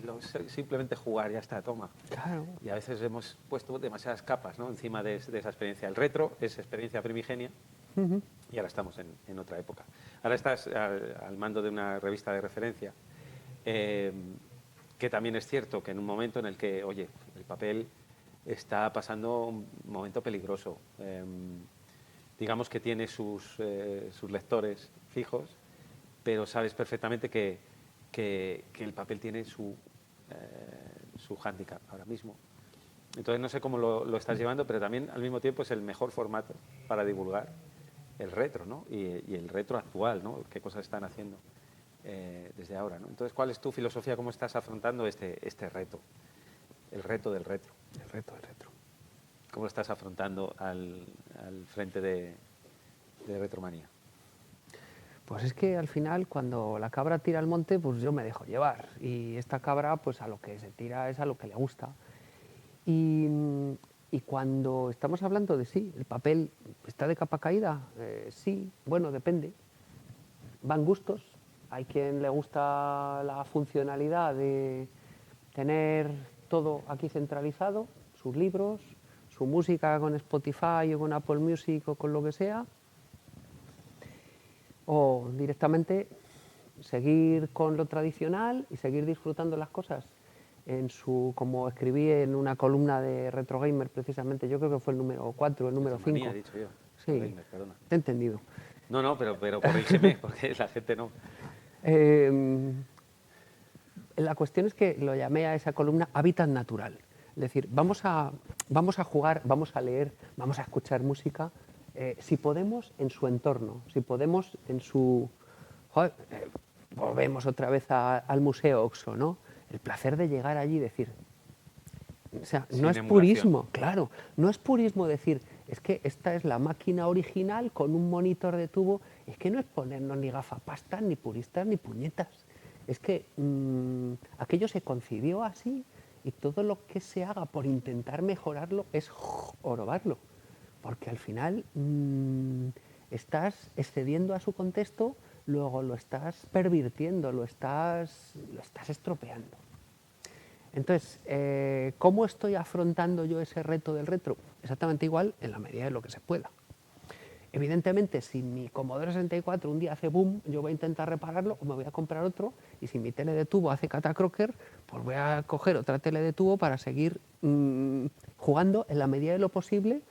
simplemente jugar, ya está, toma. Claro. Y a veces hemos puesto demasiadas capas, ¿no?, encima de esa experiencia. El retro es experiencia primigenia y ahora estamos en otra época. Ahora estás al mando de una revista de referencia, que también es cierto que en un momento en el que, oye, el papel está pasando un momento peligroso. Digamos que tiene sus lectores fijos, pero sabes perfectamente que el papel tiene su hándicap ahora mismo. Entonces no sé cómo lo estás llevando, pero también al mismo tiempo es el mejor formato para divulgar el retro, ¿no? Y el retro actual, ¿no? Qué cosas están haciendo desde ahora, ¿no? Entonces, ¿cuál es tu filosofía? ¿Cómo estás afrontando este reto? El reto del retro. El reto del retro. ¿Cómo lo estás afrontando al frente de Retromanía? Pues es que al final, cuando la cabra tira al monte, pues yo me dejo llevar. Y esta cabra, pues a lo que se tira es a lo que le gusta. Y cuando estamos hablando de sí, el papel está de capa caída, sí, bueno, depende. Van gustos. Hay quien le gusta la funcionalidad de tener todo aquí centralizado, sus libros, su música con Spotify o con Apple Music o con lo que sea, o directamente seguir con lo tradicional y seguir disfrutando las cosas como escribí en una columna de Retro Gamer precisamente, yo creo que fue el número 4, el número 5. He dicho yo. Sí, Gamer, perdona. te he entendido. No, pero corrígeme, porque la gente no. La cuestión es que lo llamé a esa columna hábitat natural. Es decir, vamos a jugar, vamos a leer, vamos a escuchar música, si podemos en su entorno, si podemos en su... Joder, volvemos otra vez al Museo Oxo, ¿no? El placer de llegar allí y decir... O sea, no es purismo, claro, no es purismo decir, es que esta es la máquina original con un monitor de tubo, es que no es ponernos ni gafapastas, ni puristas, ni puñetas. Es que aquello se concibió así y todo lo que se haga por intentar mejorarlo es jorobarlo, porque al final estás excediendo a su contexto, luego lo estás pervirtiendo, lo estás estropeando. Entonces, ¿cómo estoy afrontando yo ese reto del retro? Exactamente igual en la medida de lo que se pueda. Evidentemente, si mi Commodore 64 un día hace boom, yo voy a intentar repararlo o me voy a comprar otro, y si mi tele de tubo hace catacroker, pues voy a coger otra tele de tubo para seguir jugando en la medida de lo posible,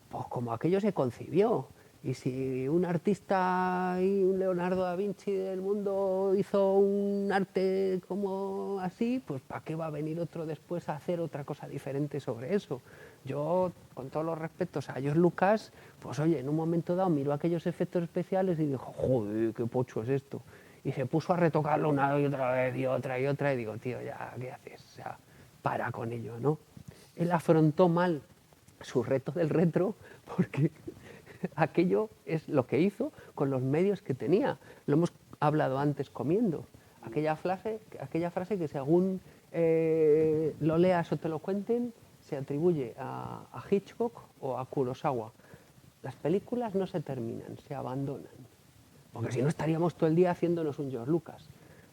pues como aquello se concibió. Y si un artista y un Leonardo da Vinci del mundo hizo un arte como así, pues ¿para qué va a venir otro después a hacer otra cosa diferente sobre eso? Yo, con todos los respetos a George Lucas, pues oye, en un momento dado miró aquellos efectos especiales y dijo, joder, qué pocho es esto. Y se puso a retocarlo una y otra vez y otra y otra, y digo, tío, ya, ¿qué haces? O sea, para con ello, ¿no? Él afrontó mal su reto del retro porque aquello es lo que hizo con los medios que tenía. Lo hemos hablado antes comiendo. Aquella frase que según lo leas o te lo cuenten, se atribuye a Hitchcock o a Kurosawa. Las películas no se terminan, se abandonan. Porque si no estaríamos todo el día haciéndonos un George Lucas.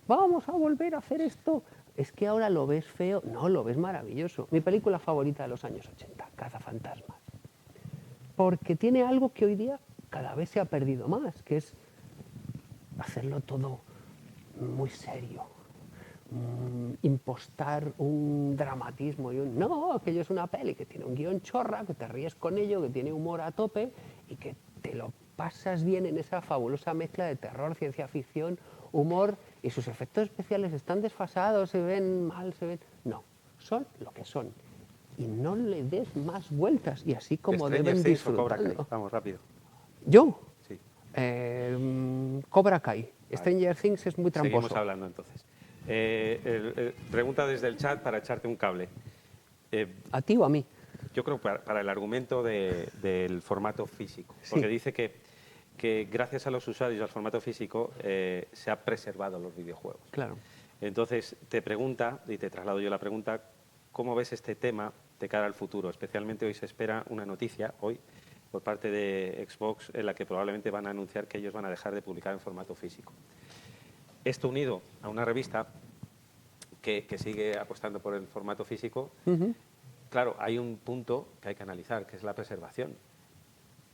Vamos a volver a hacer esto. Es que ahora lo ves feo. No, lo ves maravilloso. Mi película favorita de los años 80, Cazafantasmas. Porque tiene algo que hoy día cada vez se ha perdido más, que es hacerlo todo muy serio, impostar un dramatismo. No, aquello es una peli que tiene un guión chorra, que te ríes con ello, que tiene humor a tope y que te lo pasas bien en esa fabulosa mezcla de terror, ciencia ficción, humor, y sus efectos especiales están desfasados, se ven mal, No, son lo que son. Y no le des más vueltas, y así como deben disfrutarlo. Vamos, rápido. ¿Yo? Sí. Cobra Kai. Stranger Things es muy tramposo. Seguimos hablando entonces. Pregunta desde el chat para echarte un cable. ¿A ti o a mí? Yo creo para el argumento del formato físico, porque dice que gracias a los usuarios al formato físico se ha preservado los videojuegos. Claro. Entonces te pregunta, y te traslado yo la pregunta, ¿cómo ves este tema de cara al futuro? Especialmente hoy se espera una noticia, hoy, por parte de Xbox, en la que probablemente van a anunciar que ellos van a dejar de publicar en formato físico. Esto unido a una revista que sigue apostando por el formato físico, claro, hay un punto que hay que analizar, que es la preservación.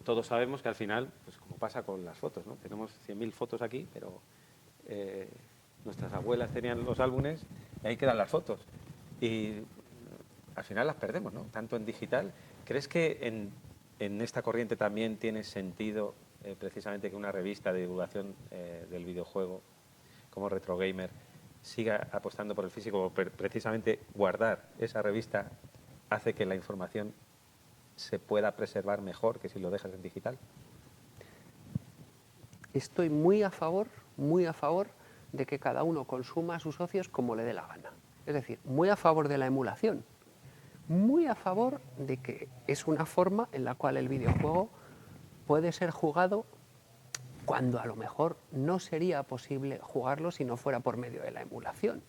Todos sabemos que al final, pues como pasa con las fotos, ¿no? Tenemos 100.000 fotos aquí, pero nuestras abuelas tenían los álbumes y ahí quedan las fotos. Y al final las perdemos, ¿no? Tanto en digital. ¿Crees que en esta corriente también tiene sentido precisamente que una revista de divulgación del videojuego como Retro Gamer siga apostando por el físico? Precisamente guardar esa revista hace que la información se pueda preservar mejor que si lo dejas en digital. Estoy muy a favor de que cada uno consuma a sus socios como le dé la gana. Es decir, muy a favor de la emulación, muy a favor de que es una forma en la cual el videojuego puede ser jugado cuando a lo mejor no sería posible jugarlo si no fuera por medio de la emulación.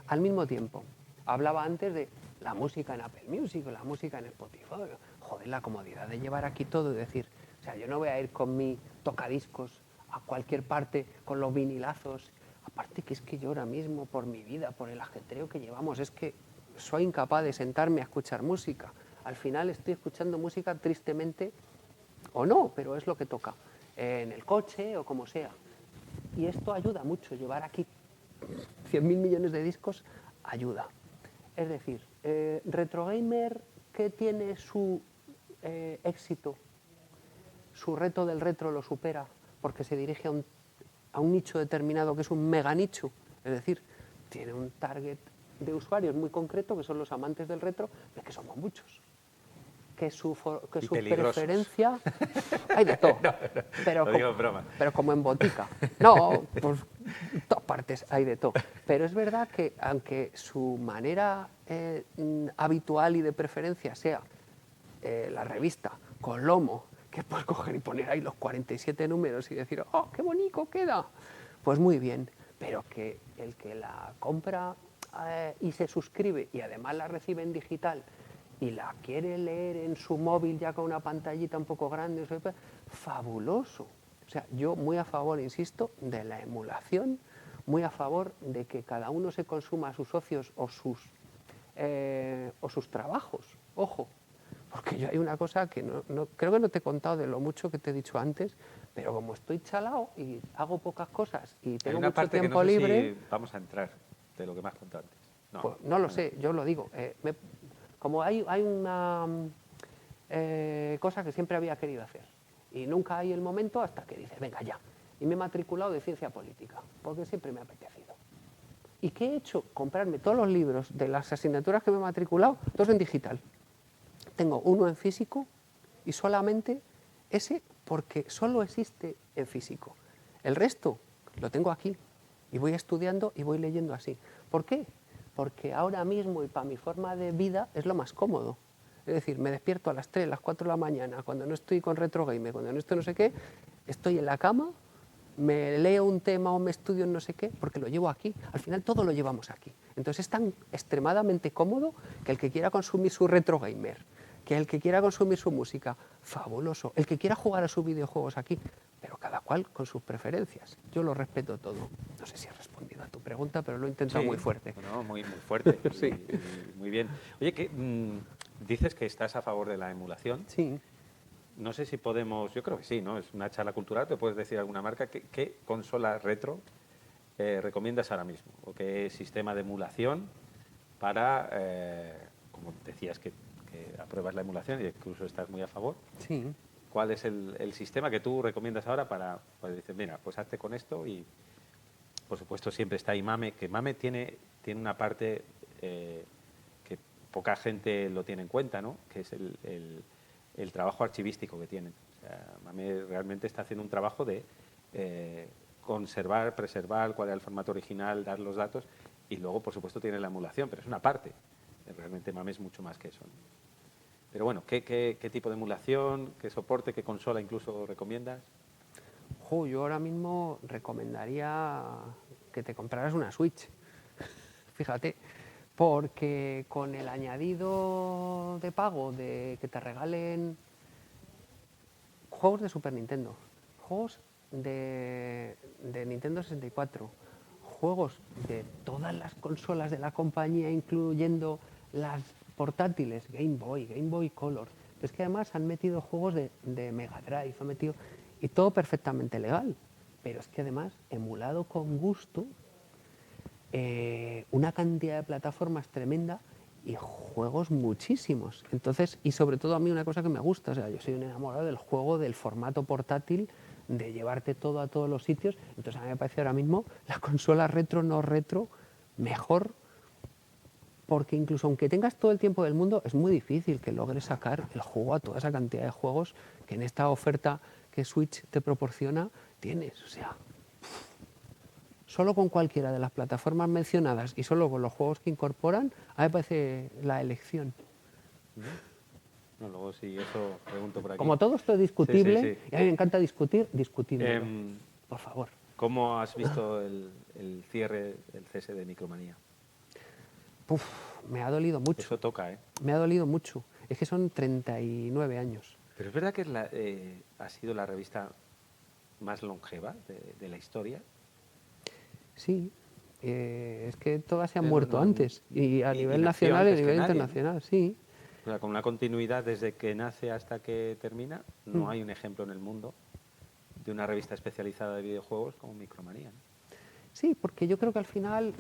Al mismo tiempo, hablaba antes de la música en Apple Music o la música en Spotify. Joder, la comodidad de llevar aquí todo y decir, o sea, yo no voy a ir con mi tocadiscos a cualquier parte con los vinilazos. Aparte que es que yo ahora mismo, por mi vida, por el ajetreo que llevamos, es que soy incapaz de sentarme a escuchar música. Al final estoy escuchando música tristemente, o no, pero es lo que toca, en el coche o como sea. Y esto ayuda mucho, llevar aquí 100.000 millones de discos ayuda. Es decir, Retro Gamer, que tiene su éxito, su reto del retro lo supera porque se dirige a un nicho determinado que es un mega nicho, es decir, tiene un target de usuarios muy concreto que son los amantes del retro, pero que somos muchos. Que su preferencia... Hay de todo, pero como en botica. No, pues en todas partes hay de todo. Pero es verdad que aunque su manera habitual y de preferencia sea la revista con lomo, que puedes coger y poner ahí los 47 números y decir, ¡oh, qué bonito queda! Pues muy bien, pero que el que la compra y se suscribe y además la recibe en digital y la quiere leer en su móvil ya con una pantallita un poco grande, fabuloso. O sea, yo muy a favor, insisto, de la emulación, muy a favor de que cada uno se consuma a sus socios o sus trabajos. Ojo, porque yo hay una cosa que creo que no te he contado de lo mucho que te he dicho antes, pero como estoy chalado y hago pocas cosas y tengo mucho tiempo libre... Si vamos a entrar de lo que me has contado antes. No, pues no lo sé, yo lo digo. Como hay una cosa que siempre había querido hacer y nunca hay el momento hasta que dices, venga ya. Y me he matriculado de ciencia política, porque siempre me ha apetecido. ¿Y qué he hecho? Comprarme todos los libros de las asignaturas que me he matriculado, todos en digital. Tengo uno en físico y solamente ese porque solo existe en físico. El resto lo tengo aquí y voy estudiando y voy leyendo así. ¿Por qué? Porque ahora mismo y para mi forma de vida es lo más cómodo. Es decir, me despierto a las 3, las 4 de la mañana, cuando no estoy con Retro Gamer, cuando no estoy no sé qué, estoy en la cama, me leo un tema o me estudio en no sé qué, porque lo llevo aquí. Al final todo lo llevamos aquí. Entonces es tan extremadamente cómodo que el que quiera consumir su Retro Gamer, que el que quiera consumir su música, fabuloso. El que quiera jugar a sus videojuegos aquí, pero cada cual con sus preferencias. Yo lo respeto todo. No sé si he respondido a tu pregunta, pero lo he intentado muy fuerte. No, muy fuerte. Sí. Y muy bien. Oye, dices que estás a favor de la emulación. Sí. No sé si podemos, yo creo que sí, ¿no? Es una charla cultural, ¿te puedes decir alguna marca? ¿Qué consola retro recomiendas ahora mismo? ¿O qué sistema de emulación para, como decías que apruebas la emulación y incluso estás muy a favor? Sí. ¿Cuál es el sistema que tú recomiendas ahora para decir, mira, pues hazte con esto? Y por supuesto siempre está ahí Mame, que Mame tiene una parte que poca gente lo tiene en cuenta, ¿no? Que es el trabajo archivístico que tienen. O sea, Mame realmente está haciendo un trabajo de conservar, preservar cuál era el formato original, dar los datos, y luego, por supuesto, tiene la emulación, pero es una parte. Realmente Mame es mucho más que eso, ¿no? Pero bueno, ¿qué tipo de emulación, qué soporte, qué consola incluso recomiendas? Yo ahora mismo recomendaría que te compraras una Switch, fíjate, porque con el añadido de pago de que te regalen juegos de Super Nintendo, juegos de Nintendo 64, juegos de todas las consolas de la compañía, incluyendo las portátiles, Game Boy Color. Es que además han metido juegos de Mega Drive, han metido, y todo perfectamente legal. Pero es que además, emulado con gusto, una cantidad de plataformas tremenda y juegos muchísimos. Entonces, y sobre todo a mí una cosa que me gusta, o sea, yo soy un enamorado del juego, del formato portátil, de llevarte todo a todos los sitios. Entonces a mí me parece ahora mismo la consola retro, no retro, mejor, porque incluso aunque tengas todo el tiempo del mundo, es muy difícil que logres sacar el juego a toda esa cantidad de juegos que en esta oferta que Switch te proporciona tienes. O sea, solo con cualquiera de las plataformas mencionadas y solo con los juegos que incorporan, a mí me parece la elección. No, luego sí, eso pregunto por aquí. Como todo esto es discutible, sí. y a mí me encanta discutirlo. Por favor. ¿Cómo has visto el cierre, el cese de Micromanía? Me ha dolido mucho. Eso toca, ¿eh? Me ha dolido mucho. Es que son 39 años. Pero es verdad que ha sido la revista más longeva de la historia. Sí, es que todas se han muerto antes, y a nivel nacional y a nivel internacional, ¿no? Sí. O sea, con una continuidad desde que nace hasta que termina, no hay un ejemplo en el mundo de una revista especializada de videojuegos como Micromanía, ¿no? Sí, porque yo creo que al final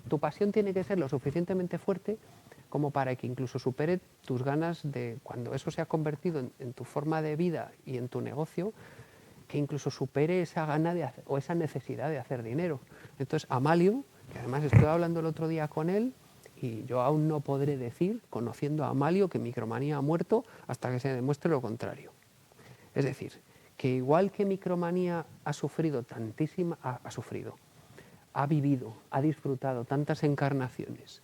tu pasión tiene que ser lo suficientemente fuerte como para que incluso supere tus ganas de, cuando eso se ha convertido en tu forma de vida y en tu negocio, que incluso supere esa gana de hacer, o esa necesidad de hacer dinero. Entonces, Amalio, que además estuve hablando el otro día con él, y yo aún no podré decir, conociendo a Amalio, que Micromanía ha muerto hasta que se demuestre lo contrario. Es decir, que igual que Micromanía ha sufrido tantísima, ha vivido, ha disfrutado tantas encarnaciones.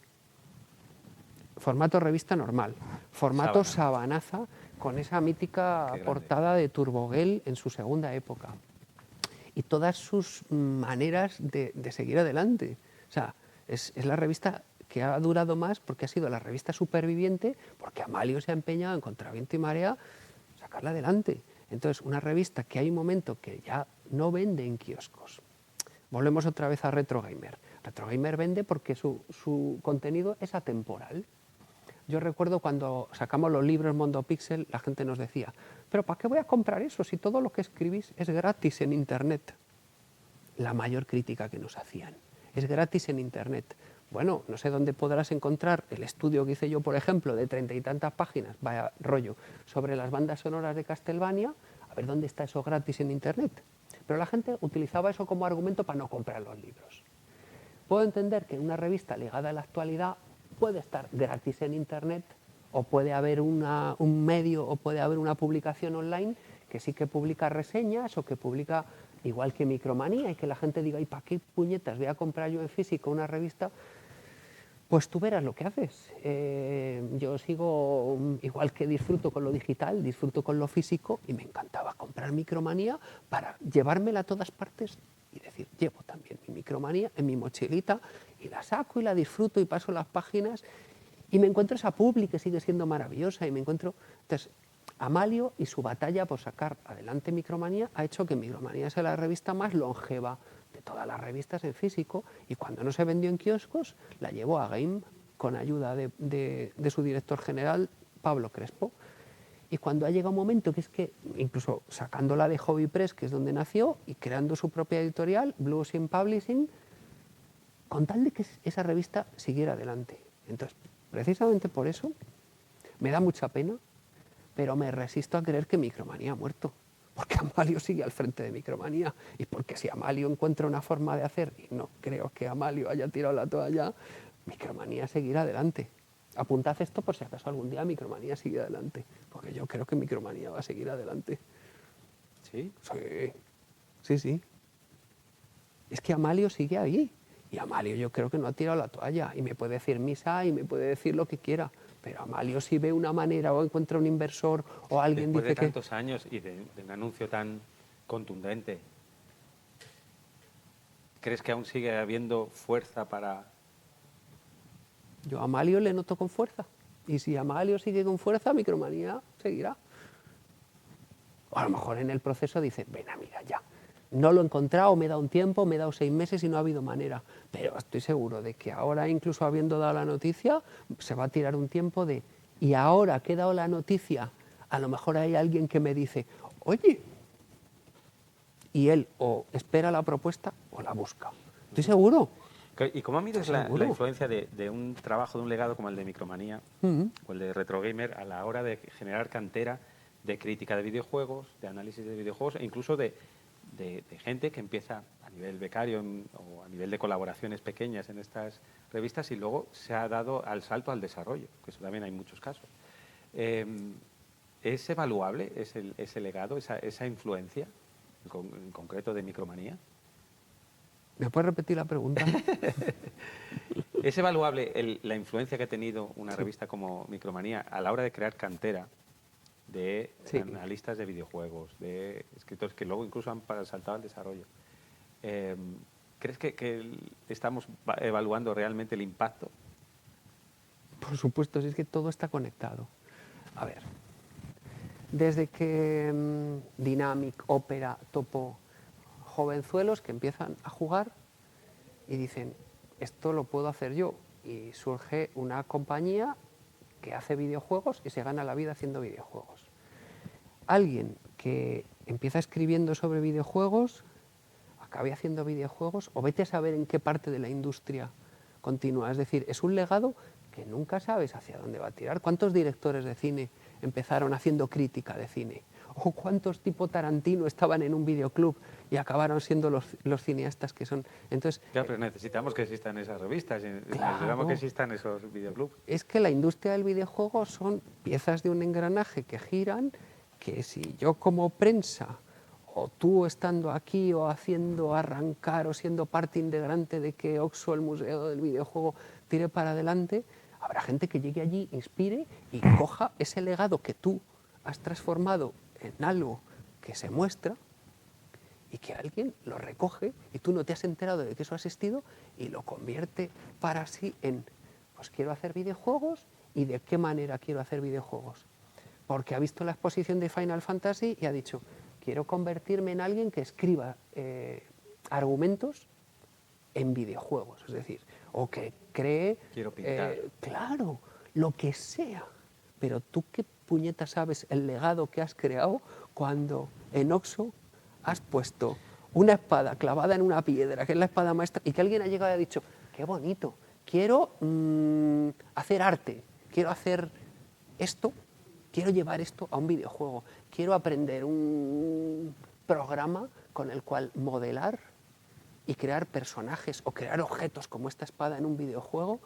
Formato revista normal, formato Sabanaza, con esa mítica portada de Turboguel en su segunda época. Y todas sus maneras de seguir adelante. O sea, es la revista que ha durado más porque ha sido la revista superviviente, porque Amalio se ha empeñado en contra viento y marea sacarla adelante. Entonces, una revista que hay un momento que ya no vende en kioscos. Volvemos otra vez a Retro Gamer. Retro Gamer vende porque su contenido es atemporal. Yo recuerdo cuando sacamos los libros Mondo Pixel, la gente nos decía, pero ¿para qué voy a comprar eso si todo lo que escribís es gratis en Internet? La mayor crítica que nos hacían. Es gratis en Internet. Bueno, no sé dónde podrás encontrar el estudio que hice yo, por ejemplo, de 30 y tantas páginas, vaya rollo, sobre las bandas sonoras de Castlevania, a ver dónde está eso gratis en Internet. Pero la gente utilizaba eso como argumento para no comprar los libros. Puedo entender que una revista ligada a la actualidad puede estar gratis en Internet, o puede haber un medio, o puede haber una publicación online que sí que publica reseñas, o que publica igual que Micromanía, y que la gente diga, ¿y para qué puñetas voy a comprar yo en físico una revista? Pues tú verás lo que haces. Yo sigo, igual que disfruto con lo digital, disfruto con lo físico, y me encantaba comprar Micromanía para llevármela a todas partes y decir, llevo también mi Micromanía en mi mochilita y la saco y la disfruto y paso las páginas y me encuentro esa publi que sigue siendo maravillosa y me encuentro... Entonces, Amalio y su batalla por sacar adelante Micromanía ha hecho que Micromanía sea la revista más longeva de todas las revistas en físico, y cuando no se vendió en kioscos la llevó a Game con ayuda de su director general, Pablo Crespo. Y cuando ha llegado un momento que es que, incluso sacándola de Hobby Press, que es donde nació, y creando su propia editorial, Blue Ocean Publishing, con tal de que esa revista siguiera adelante. Entonces, precisamente por eso, me da mucha pena, pero me resisto a creer que Micromanía ha muerto. Porque Amalio sigue al frente de Micromanía, y porque si Amalio encuentra una forma de hacer, y no creo que Amalio haya tirado la toalla, Micromanía seguirá adelante. Apuntad esto por si acaso algún día Micromanía sigue adelante, porque yo creo que Micromanía va a seguir adelante. ¿Sí? Sí. Es que Amalio sigue ahí. Y Amalio yo creo que no ha tirado la toalla. Y me puede decir misa y me puede decir lo que quiera. Pero Amalio si ve una manera o encuentra un inversor o alguien Después dice de tantos años y de un anuncio tan contundente, ¿crees que aún sigue habiendo fuerza para...? Yo a Amalio le noto con fuerza. Y si Amalio sigue con fuerza, Micromanía seguirá. O a lo mejor en el proceso dice, venga, mira, ya. No lo he encontrado, me he dado un tiempo, me he dado 6 meses y no ha habido manera. Pero estoy seguro de que ahora, incluso habiendo dado la noticia, se va a tirar un tiempo de... Y ahora que he dado la noticia, a lo mejor hay alguien que me dice, oye, y él o espera la propuesta o la busca. Estoy seguro. ¿Y cómo mides la influencia de un trabajo, de un legado como el de Micromanía o el de Retro Gamer a la hora de generar cantera de crítica de videojuegos, de análisis de videojuegos e incluso de gente que empieza a nivel becario o a nivel de colaboraciones pequeñas en estas revistas y luego se ha dado al salto al desarrollo, que eso también hay muchos casos? ¿Es evaluable ese legado, esa influencia en concreto de Micromanía? ¿Me puedes repetir la pregunta? ¿Es evaluable la influencia que ha tenido una revista como Micromanía a la hora de crear cantera de analistas de videojuegos, de escritores que luego incluso han saltado al desarrollo? ¿Crees que estamos evaluando realmente el impacto? Por supuesto, si es que todo está conectado. A ver, desde que Dynamic, Opera, Topo, jovenzuelos que empiezan a jugar y dicen, esto lo puedo hacer yo. Y surge una compañía que hace videojuegos y se gana la vida haciendo videojuegos. Alguien que empieza escribiendo sobre videojuegos, acabe haciendo videojuegos, o vete a saber en qué parte de la industria continúa. Es decir, es un legado que nunca sabes hacia dónde va a tirar. ¿Cuántos directores de cine empezaron haciendo crítica de cine? ¿O cuántos tipo Tarantino estaban en un videoclub y acabaron siendo los cineastas que son? Entonces, claro, pero necesitamos que existan esas revistas, necesitamos que existan esos videoclubs. Es que la industria del videojuego son piezas de un engranaje que giran, que si yo como prensa o tú estando aquí o haciendo arrancar o siendo parte integrante de que Oxo, el museo del videojuego, tire para adelante, habrá gente que llegue allí, inspire y coja ese legado que tú has transformado en algo que se muestra y que alguien lo recoge y tú no te has enterado de que eso ha existido y lo convierte para sí en, pues quiero hacer videojuegos y de qué manera quiero hacer videojuegos. Porque ha visto la exposición de Final Fantasy y ha dicho, quiero convertirme en alguien que escriba argumentos en videojuegos, es decir, o que cree... Quiero pintar. Claro, lo que sea. Pero tú qué puñeta sabes el legado que has creado cuando en Oxo has puesto una espada clavada en una piedra, que es la espada maestra, y que alguien ha llegado y ha dicho, qué bonito, quiero hacer arte, quiero hacer esto, quiero llevar esto a un videojuego, quiero aprender un programa con el cual modelar y crear personajes o crear objetos como esta espada en un videojuego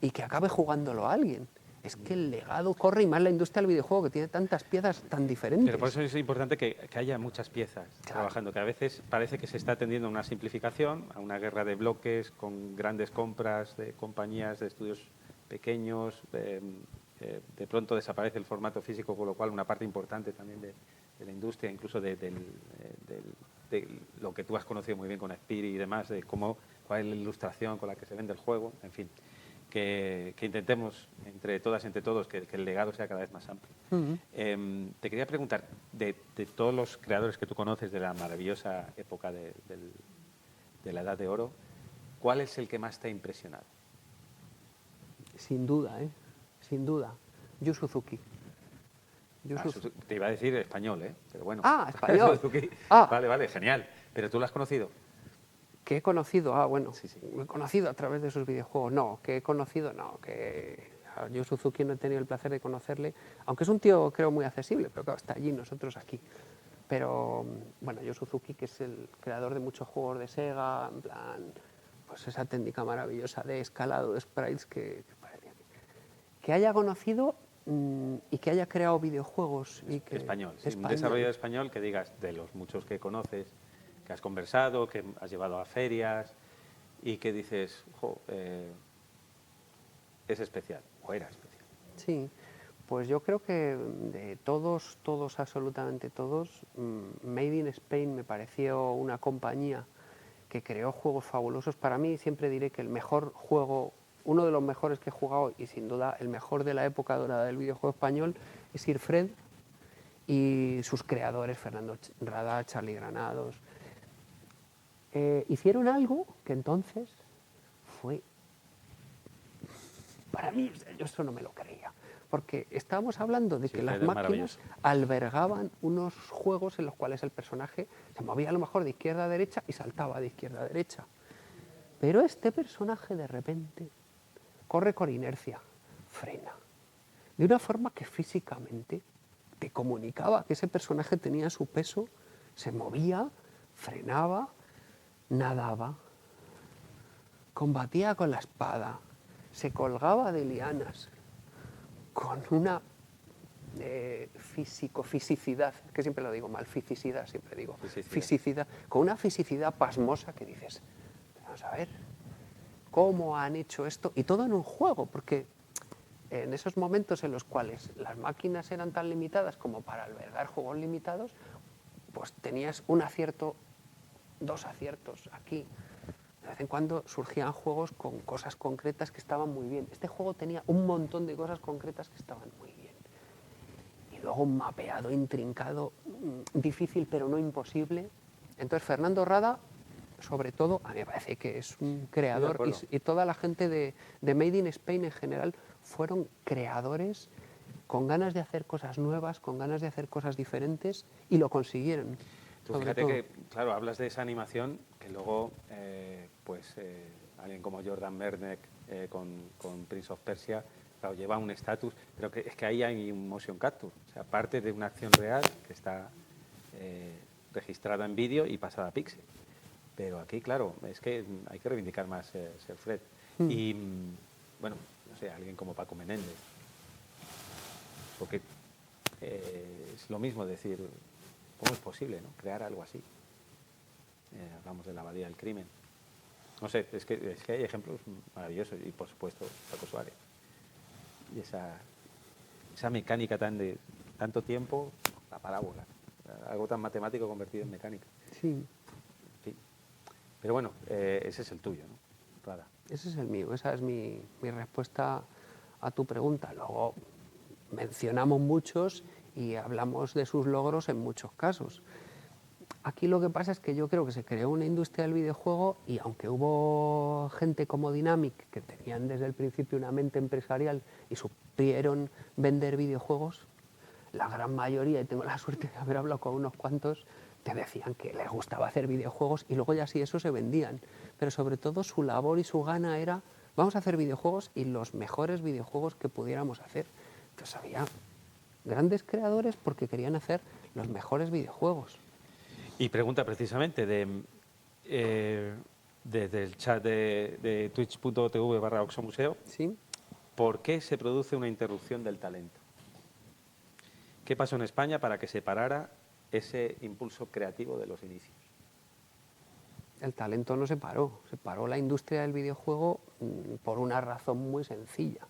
y que acabe jugándolo a alguien. Es que el legado corre y más la industria del videojuego que tiene tantas piezas tan diferentes. Pero por eso es importante que haya muchas piezas trabajando, que a veces parece que se está tendiendo a una simplificación, a una guerra de bloques con grandes compras de compañías, de estudios pequeños. De pronto desaparece el formato físico, con lo cual una parte importante también de la industria, incluso de lo que tú has conocido muy bien con Aspiri y demás, de cuál es la ilustración con la que se vende el juego, en fin. Que intentemos, entre todas y entre todos, que el legado sea cada vez más amplio. Te quería preguntar, de todos los creadores que tú conoces de la maravillosa época de la Edad de Oro, ¿cuál es el que más te ha impresionado? Sin duda, sin duda. Yu Suzuki. Te iba a decir español, pero bueno. Ah, español. Vale, genial. ¿Pero tú lo has conocido? Que he conocido, bueno, sí. Lo he conocido a través de sus videojuegos. No, que he conocido, no, que a Yu Suzuki no he tenido el placer de conocerle, aunque es un tío, creo, muy accesible, pero claro, está allí, nosotros aquí. Pero, bueno, Yu Suzuki, que es el creador de muchos juegos de Sega, en plan, pues esa técnica maravillosa de escalado de sprites que haya conocido, y que haya creado videojuegos. Y que español, sí, un desarrollador español que digas, de los muchos que conoces, que has conversado, que has llevado a ferias y que dices, es especial, o era especial. Sí, pues yo creo que de todos, absolutamente todos, Made in Spain me pareció una compañía que creó juegos fabulosos. Para mí siempre diré que el mejor juego, uno de los mejores que he jugado y sin duda el mejor de la época dorada del videojuego español es Sir Fred y sus creadores, Fernando Rada, Charlie Granados. Hicieron algo que entonces fue... Para mí, yo eso no me lo creía, porque estábamos hablando de que las máquinas albergaban unos juegos en los cuales el personaje se movía a lo mejor de izquierda a derecha y saltaba de izquierda a derecha. Pero este personaje de repente corre con inercia, frena, de una forma que físicamente te comunicaba que ese personaje tenía su peso, se movía, frenaba, nadaba, combatía con la espada, se colgaba de lianas, con una fisicidad, que siempre lo digo mal, fisicidad, siempre digo, fisicidad, con una fisicidad pasmosa que dices, vamos a ver, ¿cómo han hecho esto? Y todo en un juego, porque en esos momentos en los cuales las máquinas eran tan limitadas como para albergar juegos limitados, pues tenías un acierto, dos aciertos aquí. De vez en cuando surgían juegos con cosas concretas que estaban muy bien. Este juego tenía un montón de cosas concretas que estaban muy bien. Y luego un mapeado intrincado, difícil pero no imposible. Entonces Fernando Rada, sobre todo, a mí me parece que es un creador, y toda la gente de Made in Spain en general fueron creadores con ganas de hacer cosas nuevas, con ganas de hacer cosas diferentes, y lo consiguieron. Tú fíjate que, claro, hablas de esa animación que luego, alguien como Jordan Merneck con Prince of Persia, claro, lleva un estatus, pero que es que ahí hay un motion capture, o sea, parte de una acción real que está registrada en vídeo y pasada a píxel. Pero aquí, claro, es que hay que reivindicar más Sir Fred. Y, bueno, no sé, alguien como Paco Menéndez. Porque es lo mismo decir, ¿cómo es posible, no, crear algo así? Hablamos de la abadía del crimen. No sé, es que hay ejemplos maravillosos. Y, por supuesto, Paco Suárez. Y esa mecánica de tanto tiempo, la parábola. Algo tan matemático convertido en mecánica. Sí. En fin. Pero bueno, ese es el tuyo, ¿no? Rada. Ese es el mío, esa es mi respuesta a tu pregunta. Luego mencionamos muchos y hablamos de sus logros en muchos casos. Aquí lo que pasa es que yo creo que se creó una industria del videojuego y aunque hubo gente como Dynamic que tenían desde el principio una mente empresarial y supieron vender videojuegos, la gran mayoría, y tengo la suerte de haber hablado con unos cuantos, te decían que les gustaba hacer videojuegos y luego ya sí eso se vendían. Pero sobre todo su labor y su gana era, vamos a hacer videojuegos y los mejores videojuegos que pudiéramos hacer. Entonces había grandes creadores porque querían hacer los mejores videojuegos. Y pregunta precisamente desde el chat de twitch.tv/oxomuseo, ¿Sí? ¿por qué se produce una interrupción del talento? ¿Qué pasó en España para que se parara ese impulso creativo de los inicios? El talento no se paró la industria del videojuego por una razón muy sencilla.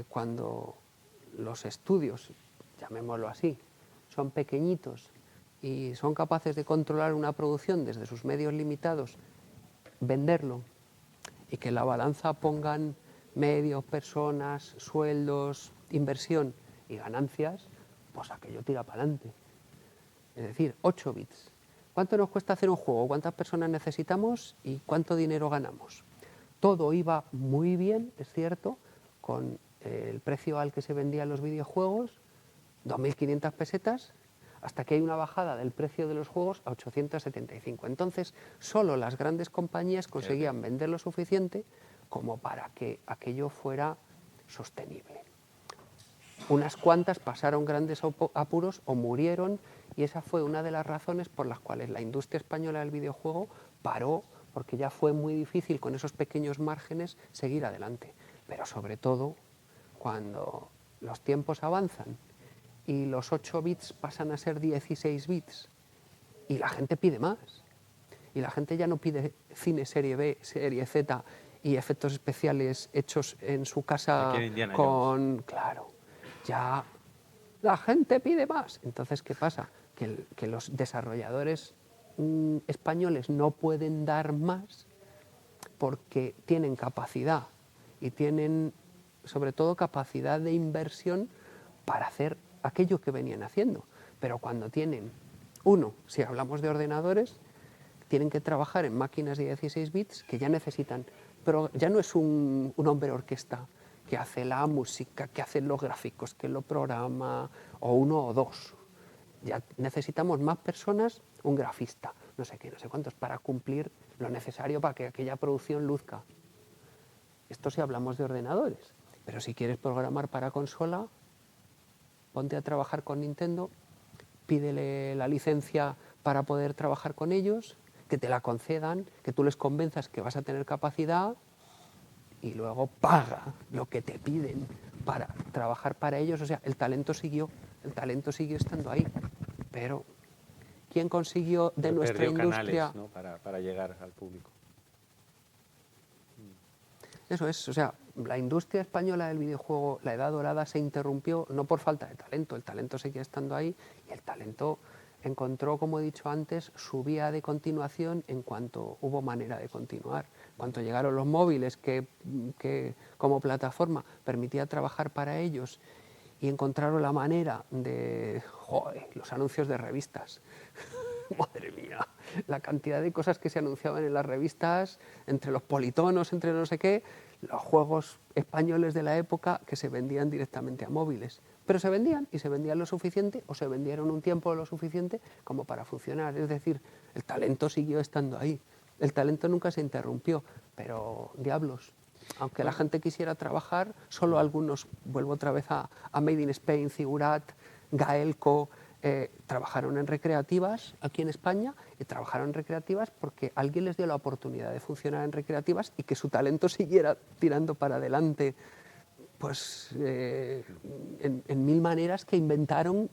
Cuando los estudios, llamémoslo así, son pequeñitos y son capaces de controlar una producción desde sus medios limitados, venderlo y que la balanza pongan medios, personas, sueldos, inversión y ganancias, pues aquello tira para adelante. Es decir, 8 bits. ¿Cuánto nos cuesta hacer un juego? ¿Cuántas personas necesitamos? ¿Y cuánto dinero ganamos? Todo iba muy bien, es cierto, con el precio al que se vendían los videojuegos, 2.500 pesetas, hasta que hay una bajada del precio de los juegos a 875. Entonces, solo las grandes compañías conseguían vender lo suficiente como para que aquello fuera sostenible. Unas cuantas pasaron grandes apuros o murieron, y esa fue una de las razones por las cuales la industria española del videojuego paró, porque ya fue muy difícil con esos pequeños márgenes seguir adelante. Pero sobre todo cuando los tiempos avanzan y los 8 bits pasan a ser 16 bits y la gente pide más. Y la gente ya no pide cine serie B, serie Z y efectos especiales hechos en su casa con... Claro, ya la gente pide más. Entonces, ¿qué pasa? Que los desarrolladores españoles no pueden dar más porque tienen capacidad y tienen, sobre todo, capacidad de inversión para hacer aquello que venían haciendo. Pero cuando tienen, si hablamos de ordenadores, tienen que trabajar en máquinas de 16 bits que ya necesitan, pero ya no es un hombre orquesta que hace la música, que hace los gráficos, que lo programa, o 1 o 2. Ya necesitamos más personas, un grafista, no sé qué, no sé cuántos, para cumplir lo necesario para que aquella producción luzca. Esto si hablamos de ordenadores, pero si quieres programar para consola, ponte a trabajar con Nintendo, pídele la licencia para poder trabajar con ellos, que te la concedan, que tú les convenzas que vas a tener capacidad y luego paga lo que te piden para trabajar para ellos. O sea, el talento siguió estando ahí, pero ¿quién consiguió de nuestra industria? Canales, ¿no? para llegar al público. Eso es, o sea, la industria española del videojuego, la edad dorada se interrumpió no por falta de talento, el talento seguía estando ahí y el talento encontró, como he dicho antes, su vía de continuación en cuanto hubo manera de continuar. Cuando llegaron los móviles que como plataforma permitía trabajar para ellos y encontraron la manera de... ¡Joder! Los anuncios de revistas. Madre mía, la cantidad de cosas que se anunciaban en las revistas, entre los politonos, entre no sé qué, los juegos españoles de la época que se vendían directamente a móviles. Pero se vendían, y se vendían lo suficiente, o se vendieron un tiempo lo suficiente como para funcionar. Es decir, el talento siguió estando ahí. El talento nunca se interrumpió, pero diablos. Aunque la gente quisiera trabajar, solo algunos, vuelvo otra vez a Made in Spain, Figurat, Gaelco, trabajaron en recreativas aquí en España y trabajaron en recreativas porque alguien les dio la oportunidad de funcionar en recreativas y que su talento siguiera tirando para adelante pues en mil maneras que inventaron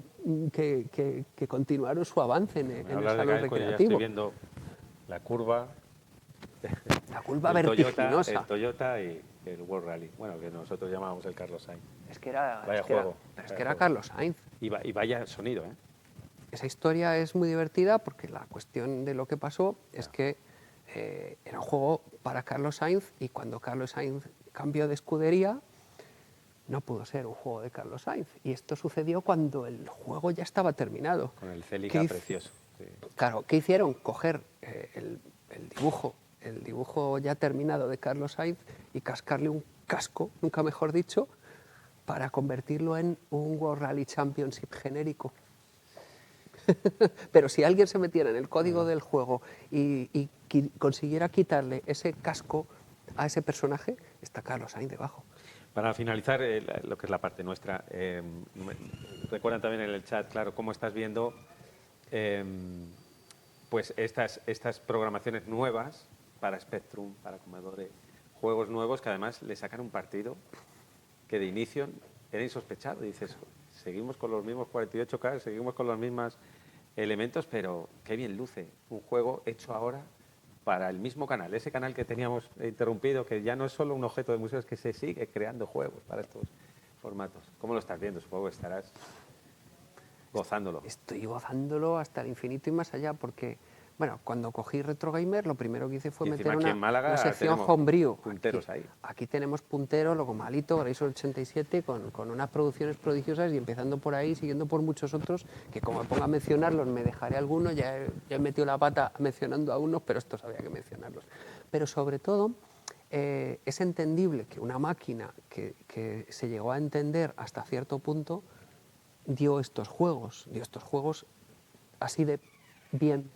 que continuaron su avance en el salón recreativo. Ya estoy viendo la curva vertiginosa. el Toyota y el World Rally, bueno, que nosotros llamábamos el Carlos Sainz. Es que era Vaya Carlos Sainz. Y vaya sonido, ¿eh? Esa historia es muy divertida porque la cuestión de lo que pasó es que era un juego para Carlos Sainz y cuando Carlos Sainz cambió de escudería no pudo ser un juego de Carlos Sainz. Y esto sucedió cuando el juego ya estaba terminado. Con el Celica precioso. Sí. Claro, ¿qué hicieron? Coger el dibujo ya terminado de Carlos Sainz y cascarle un casco, nunca mejor dicho, para convertirlo en un World Rally Championship genérico. Pero si alguien se metiera en el código del juego y consiguiera quitarle ese casco a ese personaje, está Carlos Sainz debajo. Para finalizar lo que es la parte nuestra, recuerdan también en el chat, claro, cómo estás viendo pues estas programaciones nuevas para Spectrum, para Commodore, juegos nuevos que además le sacan un partido que de inicio era insospechado. Dices, seguimos con los mismos 48K, seguimos con los mismos elementos, pero qué bien luce un juego hecho ahora para el mismo canal, ese canal que teníamos interrumpido, que ya no es solo un objeto de museo, es que se sigue creando juegos para estos formatos. ¿Cómo lo estás viendo? Supongo que estarás gozándolo. Estoy gozándolo hasta el infinito y más allá, porque, bueno, cuando cogí Retro Gamer, lo primero que hice fue meter una sección homebrew. Punteros ahí. Aquí tenemos punteros, logo malito, Grayson 87, con unas producciones prodigiosas y empezando por ahí, siguiendo por muchos otros, que como me ponga a mencionarlos, me dejaré algunos, ya he metido la pata mencionando a unos, pero estos había que mencionarlos. Pero sobre todo, es entendible que una máquina que se llegó a entender hasta cierto punto dio estos juegos así de bien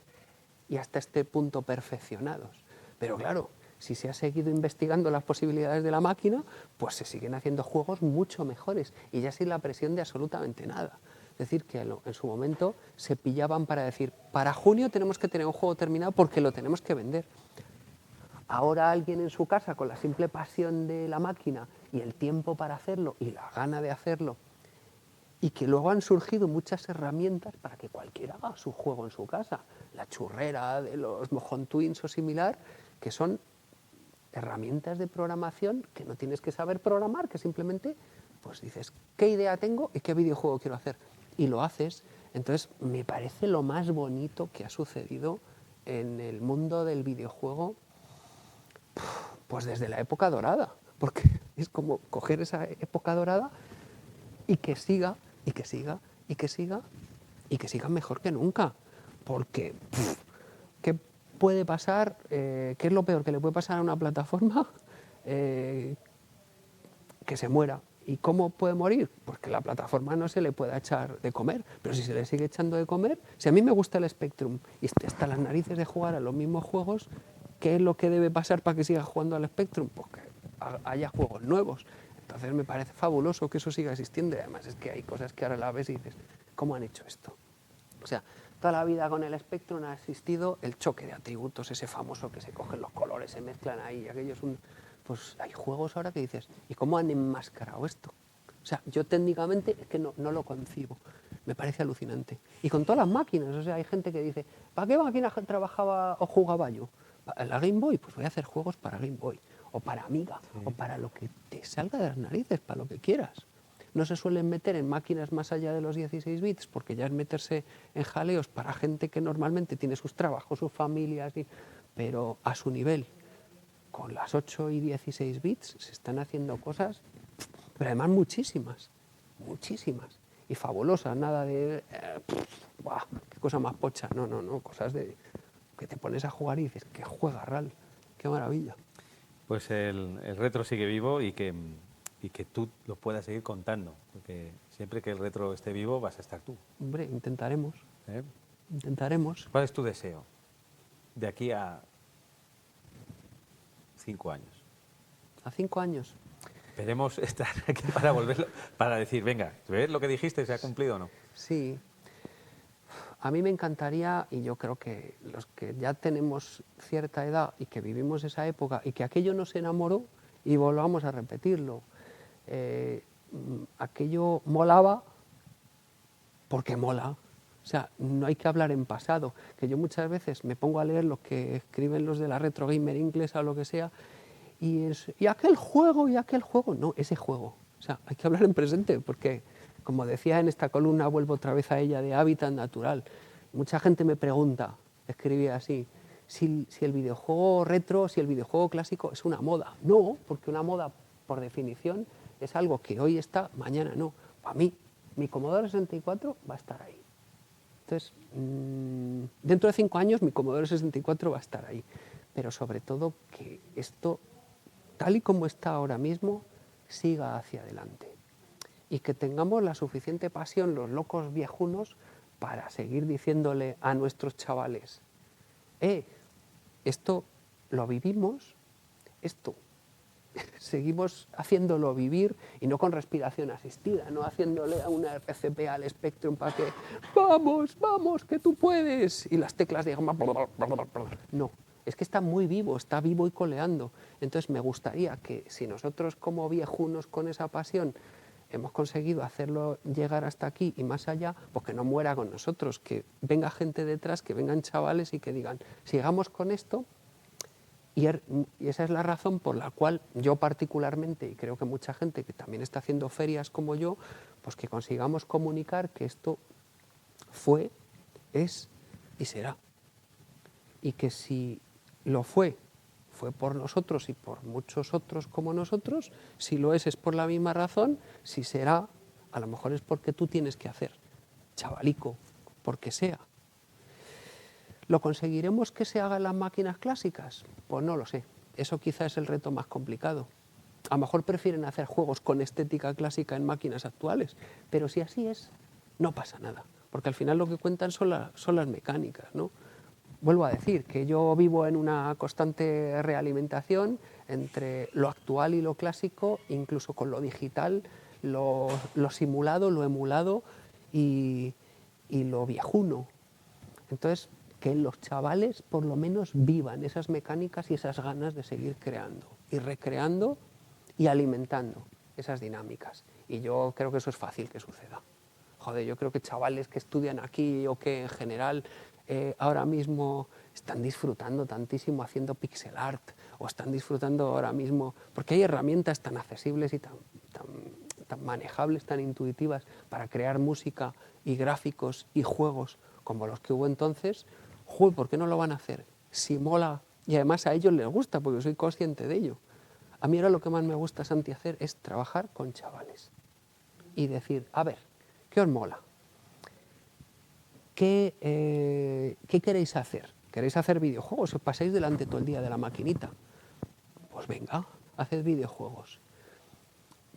y hasta este punto perfeccionados. Pero claro, si se ha seguido investigando las posibilidades de la máquina, pues se siguen haciendo juegos mucho mejores y ya sin la presión de absolutamente nada. Es decir, que en su momento se pillaban para decir, para junio tenemos que tener un juego terminado porque lo tenemos que vender. Ahora alguien en su casa, con la simple pasión de la máquina y el tiempo para hacerlo y la gana de hacerlo, y que luego han surgido muchas herramientas para que cualquiera haga su juego en su casa. La churrera de los Mojón Twins o similar, que son herramientas de programación que no tienes que saber programar, que simplemente pues dices, ¿qué idea tengo y qué videojuego quiero hacer? Y lo haces. Entonces, me parece lo más bonito que ha sucedido en el mundo del videojuego, pues desde la época dorada, porque es como coger esa época dorada y que siga, y que siga, y que siga, y que siga mejor que nunca. Porque, ¿qué puede pasar? ¿Qué es lo peor que le puede pasar a una plataforma? Que se muera. ¿Y cómo puede morir? Pues que la plataforma no se le pueda echar de comer. Pero si se le sigue echando de comer, si a mí me gusta el Spectrum y está las narices de jugar a los mismos juegos, ¿qué es lo que debe pasar para que siga jugando al Spectrum? Pues que haya juegos nuevos. Entonces me parece fabuloso que eso siga existiendo y además es que hay cosas que ahora la ves y dices, ¿cómo han hecho esto? O sea, toda la vida con el Spectrum ha existido el choque de atributos, ese famoso que se cogen los colores, se mezclan ahí, y aquello es un... Pues hay juegos ahora que dices, ¿y cómo han enmascarado esto? O sea, yo técnicamente es que no lo concibo, me parece alucinante. Y con todas las máquinas, o sea, hay gente que dice, ¿para qué máquina trabajaba o jugaba yo? ¿La Game Boy? Pues voy a hacer juegos para Game Boy, o para Amiga, o para lo que te salga de las narices, para lo que quieras. No se suelen meter en máquinas más allá de los 16 bits, porque ya es meterse en jaleos para gente que normalmente tiene sus trabajos, sus familias, pero a su nivel. Con las 8 y 16 bits se están haciendo cosas, pero además muchísimas, muchísimas, y fabulosas, nada de, ¡buah, qué cosa más pocha! No, cosas de que te pones a jugar y dices, ¡qué juega RAL! ¡Qué maravilla! Pues el retro sigue vivo y que tú lo puedas seguir contando, porque siempre que el retro esté vivo vas a estar tú. Hombre, intentaremos. ¿Eh? Intentaremos. ¿Cuál es tu deseo de aquí a 5 años? A 5 años. Esperemos estar aquí para volverlo, para decir, venga, ¿ves lo que dijiste? ¿Se ha cumplido o no? Sí. A mí me encantaría, y yo creo que los que ya tenemos cierta edad y que vivimos esa época y que aquello nos enamoró y volvamos a repetirlo, aquello molaba porque mola. O sea, no hay que hablar en pasado, que yo muchas veces me pongo a leer lo que escriben los de la retro gamer inglesa o lo que sea, y aquel juego, no, ese juego. O sea, hay que hablar en presente, porque, como decía en esta columna, vuelvo otra vez a ella, de hábitat natural. Mucha gente me pregunta, escribía así, si el videojuego retro, si el videojuego clásico es una moda. No, porque una moda, por definición, es algo que hoy está, mañana no. Para mí, mi Commodore 64 va a estar ahí. Entonces, dentro de 5 años mi Commodore 64 va a estar ahí. Pero sobre todo que esto, tal y como está ahora mismo, siga hacia adelante. Y que tengamos la suficiente pasión, los locos viejunos, para seguir diciéndole a nuestros chavales, esto lo vivimos, esto seguimos haciéndolo vivir y no con respiración asistida, no haciéndole a una RCP al Spectrum para que vamos, que tú puedes, y las teclas de gama, no, es que está muy vivo, está vivo y coleando. Entonces me gustaría que si nosotros como viejunos con esa pasión hemos conseguido hacerlo llegar hasta aquí y más allá, pues que no muera con nosotros, que venga gente detrás, que vengan chavales y que digan, sigamos con esto. Y esa es la razón por la cual yo particularmente, y creo que mucha gente que también está haciendo ferias como yo, pues que consigamos comunicar que esto fue, es y será. Y que si lo fue por nosotros y por muchos otros como nosotros, si lo es por la misma razón, si será, a lo mejor es porque tú tienes que hacer, chavalico, porque sea. ¿Lo conseguiremos que se hagan las máquinas clásicas? Pues no lo sé. Eso quizá es el reto más complicado. A lo mejor prefieren hacer juegos con estética clásica en máquinas actuales, pero si así es, no pasa nada, porque al final lo que cuentan son las mecánicas, ¿no? Vuelvo a decir que yo vivo en una constante realimentación entre lo actual y lo clásico, incluso con lo digital, lo simulado, lo emulado y lo viejuno. Entonces, que los chavales por lo menos vivan esas mecánicas y esas ganas de seguir creando y recreando y alimentando esas dinámicas. Y yo creo que eso es fácil que suceda. Joder, yo creo que chavales que estudian aquí o que en general ahora mismo están disfrutando tantísimo haciendo pixel art o están disfrutando ahora mismo, porque hay herramientas tan accesibles y tan manejables, tan intuitivas para crear música y gráficos y juegos como los que hubo entonces. Joder, ¿por qué no lo van a hacer? Si mola, y además a ellos les gusta, porque soy consciente de ello. A mí ahora lo que más me gusta, Santi, hacer es trabajar con chavales y decir, a ver, ¿qué os mola? ¿Qué queréis hacer? ¿Queréis hacer videojuegos? ¿Os pasáis delante todo el día de la maquinita? Pues venga, haced videojuegos.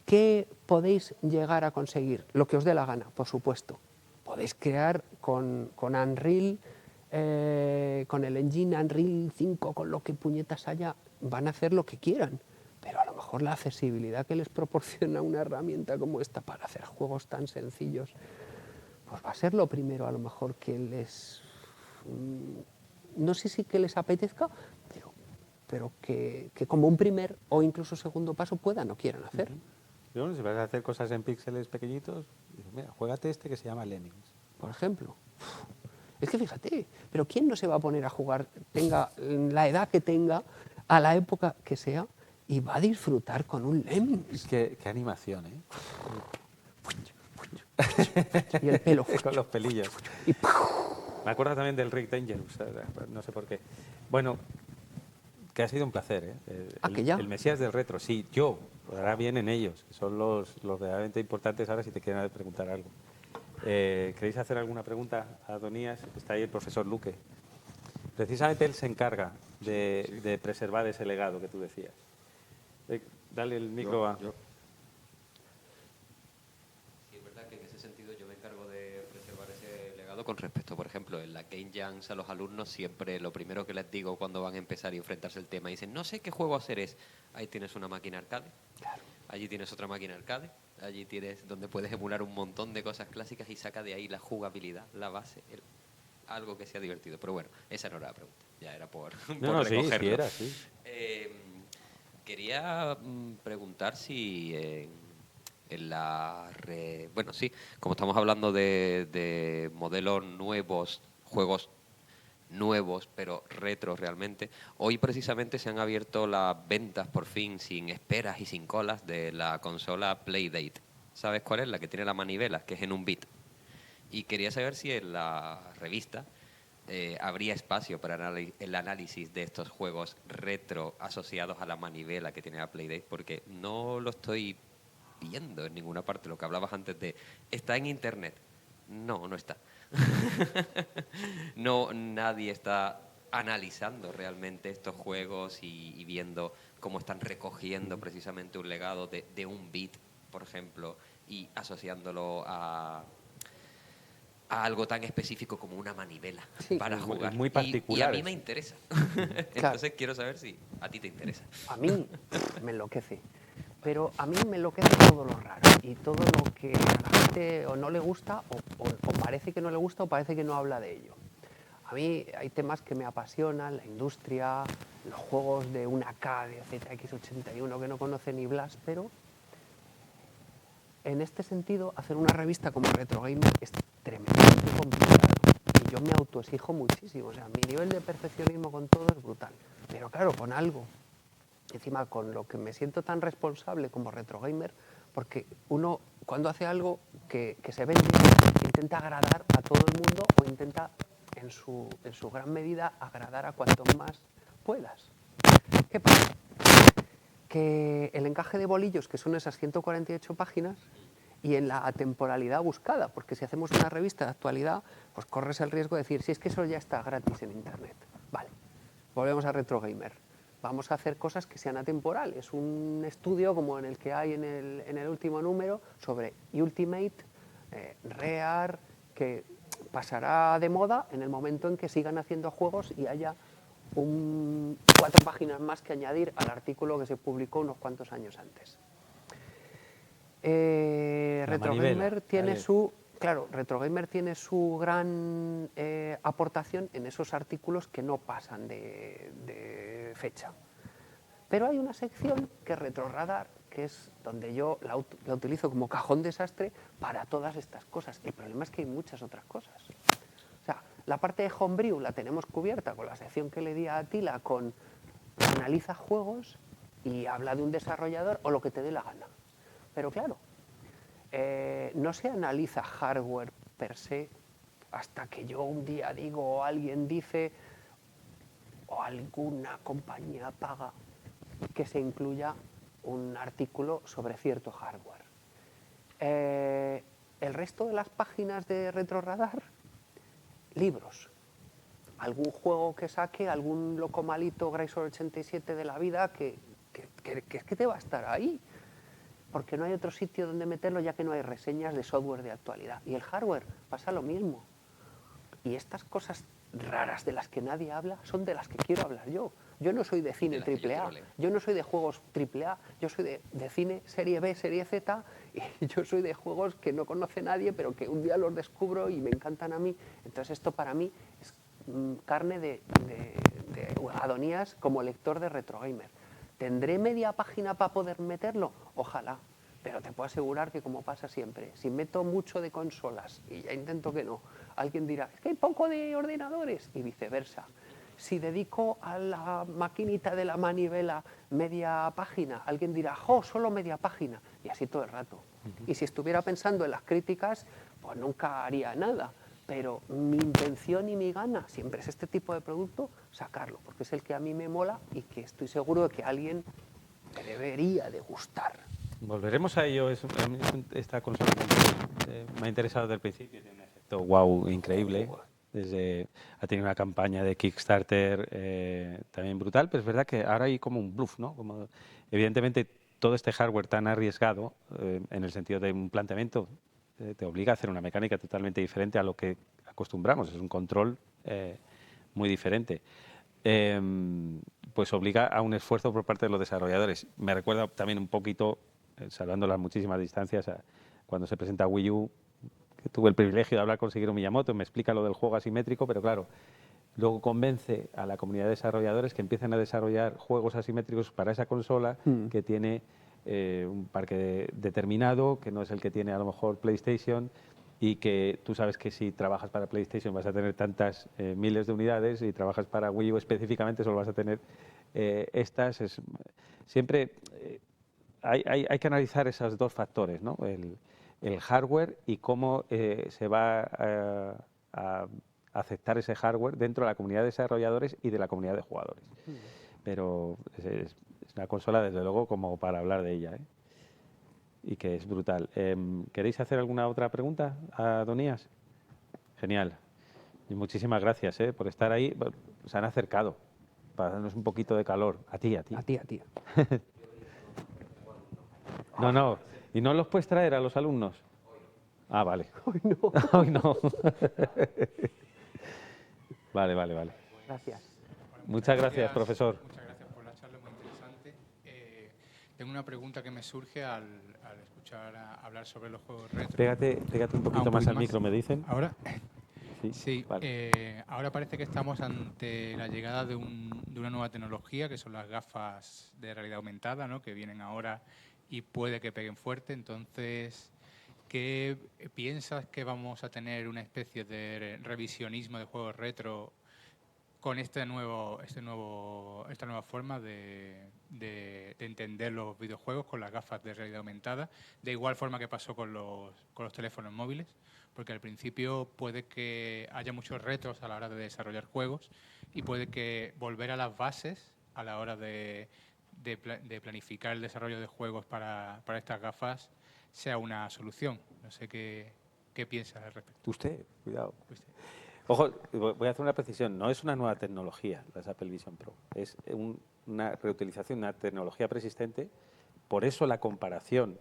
¿Qué podéis llegar a conseguir? Lo que os dé la gana, por supuesto. Podéis crear con Unreal, con el engine Unreal 5, con lo que puñetas haya, van a hacer lo que quieran. Pero a lo mejor la accesibilidad que les proporciona una herramienta como esta para hacer juegos tan sencillos, pues va a ser lo primero a lo mejor que les... no sé si que les apetezca, pero que como un primer o incluso segundo paso puedan o quieran hacer. Si vas a hacer cosas en píxeles pequeñitos, mira, juégate este que se llama Lemmings. Por ejemplo. Es que fíjate, pero ¿quién no se va a poner a jugar, tenga la edad que tenga, a la época que sea, y va a disfrutar con un Lemmings? Qué animación, ¿eh? Y el pelo. Con los pelillos. Y me acuerdo también del Rick Dangerous, no sé por qué. Bueno, que ha sido un placer, ¿eh? El Mesías del retro, sí, yo, ahora vienen ellos, que son los verdaderamente importantes ahora si te quieren preguntar algo. ¿Queréis hacer alguna pregunta a Adonías? Está ahí el profesor Luque. Precisamente él se encarga de preservar ese legado que tú decías. Dale el micro a... Sí, es verdad que en ese sentido yo me encargo de preservar ese legado con respecto, por ejemplo, en la Game Jams a los alumnos siempre lo primero que les digo cuando van a empezar a enfrentarse al tema, dicen, no sé qué juego hacer es, ahí tienes una máquina arcade, claro. Allí tienes otra máquina arcade, allí tienes donde puedes emular un montón de cosas clásicas y saca de ahí la jugabilidad, la base, algo que sea divertido. Pero bueno, esa no era la pregunta, ya era por recogerlo. Sí era, sí. Quería preguntar si en la... Bueno, sí, como estamos hablando de modelos nuevos, juegos nuevos, pero retro realmente, hoy precisamente se han abierto las ventas por fin, sin esperas y sin colas, de la consola Playdate. ¿Sabes cuál es? La que tiene la manivela, que es en un bit. Y quería saber si en la revista habría espacio para el análisis de estos juegos retro asociados a la manivela que tiene la Playdate, porque no lo estoy viendo en ninguna parte. Lo que hablabas antes de, ¿está en internet? No, no está. No, nadie está analizando realmente estos juegos y viendo cómo están recogiendo precisamente un legado de un beat, por ejemplo, y asociándolo a algo tan específico como una manivela para jugar. Muy particular. Y a mí me interesa. Entonces quiero saber si a ti te interesa. A mí me enloquece. Pero a mí me enloquece todo lo raro y todo lo que a la gente o no le gusta o parece que no le gusta o parece que no habla de ello. A mí hay temas que me apasionan, la industria, los juegos de una K, de ZX81 que no conoce ni Blas, pero en este sentido hacer una revista como Retro Gamer es tremendamente complicado y yo me autoexijo muchísimo. O sea, mi nivel de perfeccionismo con todo es brutal, pero claro, con algo. Encima, con lo que me siento tan responsable como Retro Gamer, porque uno, cuando hace algo que se vende, intenta agradar a todo el mundo o intenta, en su gran medida, agradar a cuantos más puedas. ¿Qué pasa? Que el encaje de bolillos, que son esas 148 páginas, y en la atemporalidad buscada, porque si hacemos una revista de actualidad, pues corres el riesgo de decir, si es que eso ya está gratis en Internet. Vale, volvemos a Retro Gamer. Vamos a hacer cosas que sean atemporales. Un estudio como en el que hay en el último número sobre Ultimate, Rare, que pasará de moda en el momento en que sigan haciendo juegos y haya 4 páginas más que añadir al artículo que se publicó unos cuantos años antes. Retro Gamer tiene su... Claro, Retro Gamer tiene su gran aportación en esos artículos que no pasan de fecha. Pero hay una sección que es Retro Radar, que es donde yo la utilizo como cajón desastre para todas estas cosas. El problema es que hay muchas otras cosas. O sea, la parte de homebrew la tenemos cubierta con la sección que le di a Atila, con analiza juegos y habla de un desarrollador o lo que te dé la gana. Pero claro, no se analiza hardware per se hasta que yo un día digo o alguien dice o alguna compañía paga que se incluya un artículo sobre cierto hardware. El resto de las páginas de Retroradar, libros. Algún juego que saque, algún loco malito Grayson 87 de la vida que es que te va a estar ahí. Porque no hay otro sitio donde meterlo, ya que no hay reseñas de software de actualidad. Y el hardware pasa lo mismo. Y estas cosas raras de las que nadie habla son de las que quiero hablar yo. Yo no soy de cine AAA, yo no soy de juegos AAA, yo soy de cine serie B, serie Z, y yo soy de juegos que no conoce nadie, pero que un día los descubro y me encantan a mí. Entonces esto para mí es carne de Adonías como lector de RetroGamer. ¿Tendré media página para poder meterlo? Ojalá. Pero te puedo asegurar que, como pasa siempre, si meto mucho de consolas, y ya intento que no, alguien dirá, es que hay poco de ordenadores, y viceversa. Si dedico a la maquinita de la manivela media página, alguien dirá, ¡jo, solo media página! Y así todo el rato. Y si estuviera pensando en las críticas, pues nunca haría nada. Pero mi intención y mi gana siempre es este tipo de producto, sacarlo, porque es el que a mí me mola y que estoy seguro de que a alguien le debería de gustar. Volveremos a ello. Esta consola me ha interesado desde el principio. Tiene un efecto wow increíble. Ha tenido una campaña de Kickstarter también brutal, pero es verdad que ahora hay como un bluff, ¿no? Como, evidentemente, todo este hardware tan arriesgado, en el sentido de un planteamiento, te obliga a hacer una mecánica totalmente diferente a lo que acostumbramos. Es un control muy diferente. Pues obliga a un esfuerzo por parte de los desarrolladores. Me recuerda también un poquito, salvando las muchísimas distancias, a cuando se presenta Wii U, que tuve el privilegio de hablar con Shigeru Miyamoto, me explica lo del juego asimétrico, pero claro, luego convence a la comunidad de desarrolladores que empiecen a desarrollar juegos asimétricos para esa consola que tiene un parque determinado, que no es el que tiene a lo mejor PlayStation, y que tú sabes que si trabajas para PlayStation vas a tener tantas miles de unidades, y trabajas para Wii U específicamente solo vas a tener estas. Siempre hay que analizar esos dos factores, ¿no? El hardware y cómo se va a aceptar ese hardware dentro de la comunidad de desarrolladores y de la comunidad de jugadores. Pero es una consola, desde luego, como para hablar de ella, ¿eh? Y que es brutal. ¿Queréis hacer alguna otra pregunta a Adonías? Genial. Y muchísimas gracias por estar ahí. Se han acercado para darnos un poquito de calor. A ti. A ti. No. ¿Y no los puedes traer a los alumnos? Ah, vale. Hoy no. Hoy no. Vale. Gracias. Muchas gracias, profesor. Muchas gracias por la charla, muy interesante. Tengo una pregunta que me surge al escuchar hablar sobre los juegos retro. Pégate un poquito más al micro, me dicen. ¿Ahora? Sí, vale. Ahora parece que estamos ante la llegada de una nueva tecnología, que son las gafas de realidad aumentada, ¿no? Que vienen ahora y puede que peguen fuerte. Entonces, ¿qué piensas que vamos a tener una especie de revisionismo de juegos retro con esta nueva forma de entender los videojuegos con las gafas de realidad aumentada, de igual forma que pasó con los teléfonos móviles? Porque al principio puede que haya muchos retos a la hora de desarrollar juegos y puede que volver a las bases a la hora de planificar el desarrollo de juegos para estas gafas sea una solución. No sé qué piensas al respecto. Usted, cuidado. Ojo, voy a hacer una precisión. No es una nueva tecnología, las Apple Vision Pro. Es una reutilización, una tecnología persistente. Por eso la comparación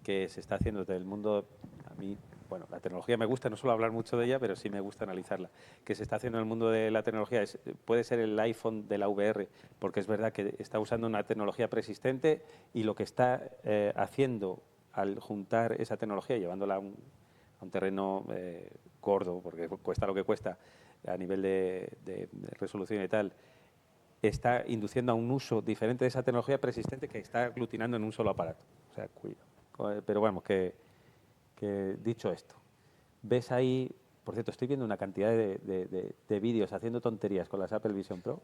que se está haciendo desde el mundo, a mí, bueno, la tecnología me gusta, no suelo hablar mucho de ella, pero sí me gusta analizarla. Que se está haciendo en el mundo de la tecnología puede ser el iPhone de la VR, porque es verdad que está usando una tecnología persistente, y lo que está haciendo al juntar esa tecnología, llevándola a un terreno gordo, porque cuesta lo que cuesta a nivel de resolución y tal, está induciendo a un uso diferente de esa tecnología persistente que está aglutinando en un solo aparato. O sea, cuidado. Pero vamos, que dicho esto, ves ahí, por cierto, estoy viendo una cantidad de vídeos haciendo tonterías con las Apple Vision Pro.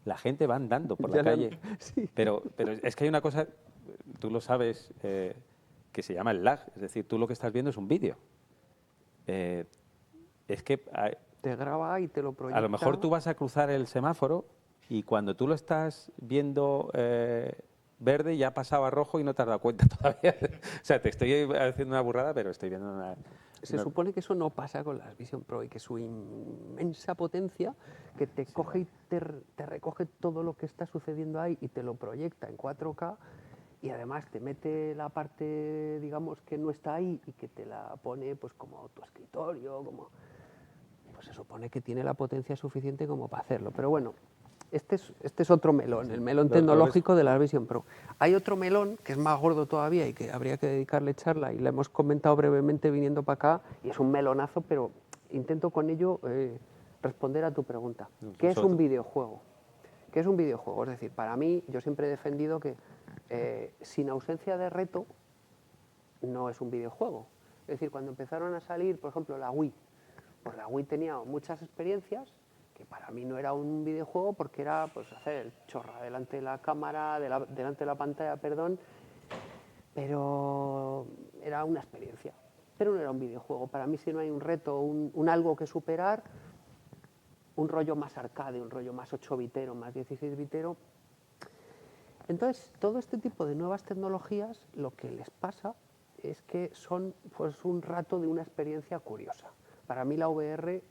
La gente va andando por la calle. Sí. Pero es que hay una cosa, tú lo sabes, que se llama el lag. Es decir, tú lo que estás viendo es un vídeo. Es que te graba y te lo proyecta. A lo mejor tú vas a cruzar el semáforo y cuando tú lo estás viendo verde ya pasaba rojo y no te has dado cuenta todavía. O sea, te estoy haciendo una burrada, pero estoy viendo una... Se supone que eso no pasa con las Vision Pro y que su inmensa potencia que te coge y te recoge todo lo que está sucediendo ahí y te lo proyecta en 4K y además te mete la parte, digamos, que no está ahí y que te la pone pues como tu escritorio, como... Pues se supone que tiene la potencia suficiente como para hacerlo. Pero bueno, este es otro melón, el melón tecnológico de la Vision Pro. Hay otro melón que es más gordo todavía y que habría que dedicarle charla y le hemos comentado brevemente viniendo para acá y es un melonazo, pero intento con ello responder a tu pregunta. ¿Qué es un videojuego? ¿Qué es un videojuego? Es decir, para mí, yo siempre he defendido que sin ausencia de reto no es un videojuego. Es decir, cuando empezaron a salir, por ejemplo, la Wii, pues la Wii tenía muchas experiencias que para mí no era un videojuego porque era pues hacer el chorra delante de la cámara, delante de la pantalla, perdón, pero era una experiencia, pero no era un videojuego. Para mí si no hay un reto, un algo que superar, un rollo más arcade, un rollo más 8-bitero, más 16-bitero. Entonces, todo este tipo de nuevas tecnologías, lo que les pasa es que son pues un rato de una experiencia curiosa. Para mí la VR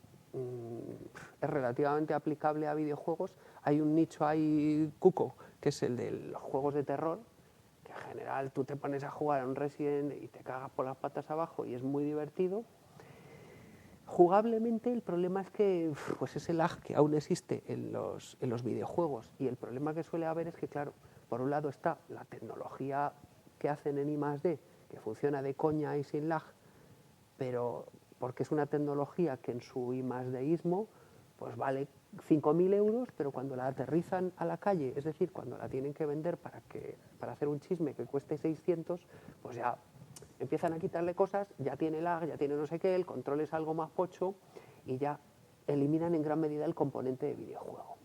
es relativamente aplicable a videojuegos. Hay un nicho ahí cuco, que es el de los juegos de terror, que en general tú te pones a jugar a un Resident y te cagas por las patas abajo y es muy divertido. Jugablemente el problema es que pues ese lag que aún existe en los videojuegos y el problema que suele haber es que, claro, por un lado está la tecnología que hacen en I+D, que funciona de coña y sin lag, pero porque es una tecnología que en su I+Dismo pues vale 5.000 euros, pero cuando la aterrizan a la calle, es decir, cuando la tienen que vender para hacer un chisme que cueste 600, pues ya empiezan a quitarle cosas, ya tiene lag, ya tiene no sé qué, el control es algo más pocho y ya eliminan en gran medida el componente de videojuego.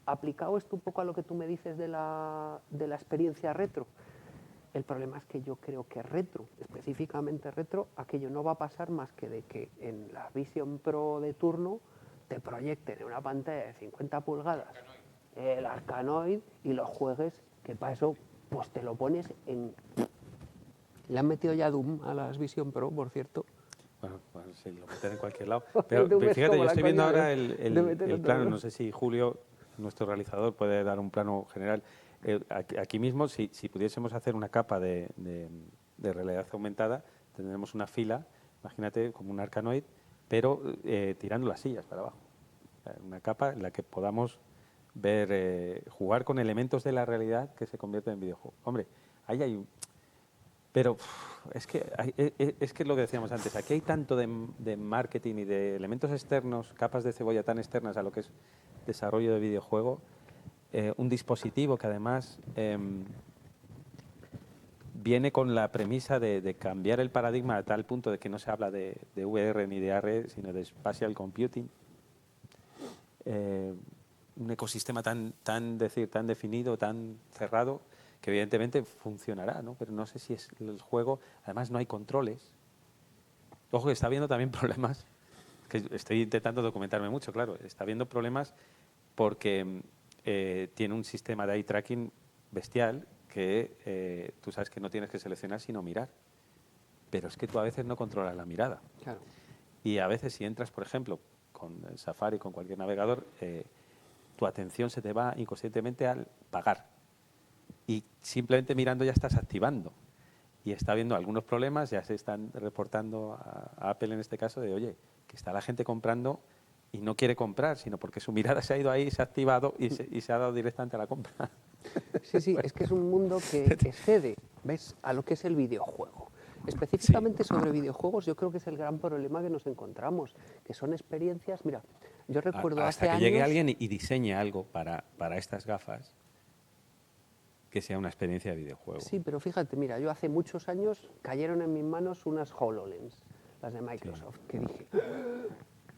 Aplicado esto un poco a lo que tú me dices de la experiencia retro, el problema es que yo creo que retro, específicamente retro, aquello no va a pasar más que de que en la Vision Pro de turno te proyecten en una pantalla de 50 pulgadas el Arkanoid y los juegues, que para eso pues te lo pones en... Le han metido ya Doom a las Vision Pro, por cierto. Bueno, sí, lo meten en cualquier lado. Pero fíjate, yo estoy viendo ahora el plano, no sé si Julio, nuestro realizador, puede dar un plano general. Aquí mismo, si pudiésemos hacer una capa de realidad aumentada, tendremos una fila, imagínate, como un Arkanoid, pero tirando las sillas para abajo. Una capa en la que podamos ver, jugar con elementos de la realidad que se convierten en videojuegos. Hombre, ahí hay... Pero es que lo que decíamos antes, aquí hay tanto de marketing y de elementos externos, capas de cebolla tan externas a lo que es desarrollo de videojuego, un dispositivo que además viene con la premisa de cambiar el paradigma a tal punto de que no se habla de VR ni de AR, sino de Spatial Computing. Un ecosistema tan definido, tan cerrado, que evidentemente funcionará, ¿no? Pero no sé si es el juego. Además no hay controles. Ojo, que está habiendo también problemas, que estoy intentando documentarme mucho, claro. Está habiendo problemas porque tiene un sistema de eye tracking bestial que tú sabes que no tienes que seleccionar sino mirar. Pero es que tú a veces no controlas la mirada. Claro. Y a veces si entras, por ejemplo, con el Safari, con cualquier navegador, tu atención se te va inconscientemente al pagar. Y simplemente mirando ya estás activando. Y está habiendo algunos problemas, ya se están reportando a Apple en este caso, de oye, que está la gente comprando y no quiere comprar, sino porque su mirada se ha ido ahí, se ha activado y se ha dado directamente a la compra. Sí, bueno. Es que es un mundo que excede, ¿ves?, a lo que es el videojuego. Específicamente sobre videojuegos, yo creo que es el gran problema que nos encontramos, que son experiencias. Mira, Yo recuerdo hasta hace que llegue años- alguien y diseñe algo para estas gafas que sea una experiencia de videojuego. Sí, pero fíjate, mira, yo hace muchos años cayeron en mis manos unas HoloLens, las de Microsoft, que dije,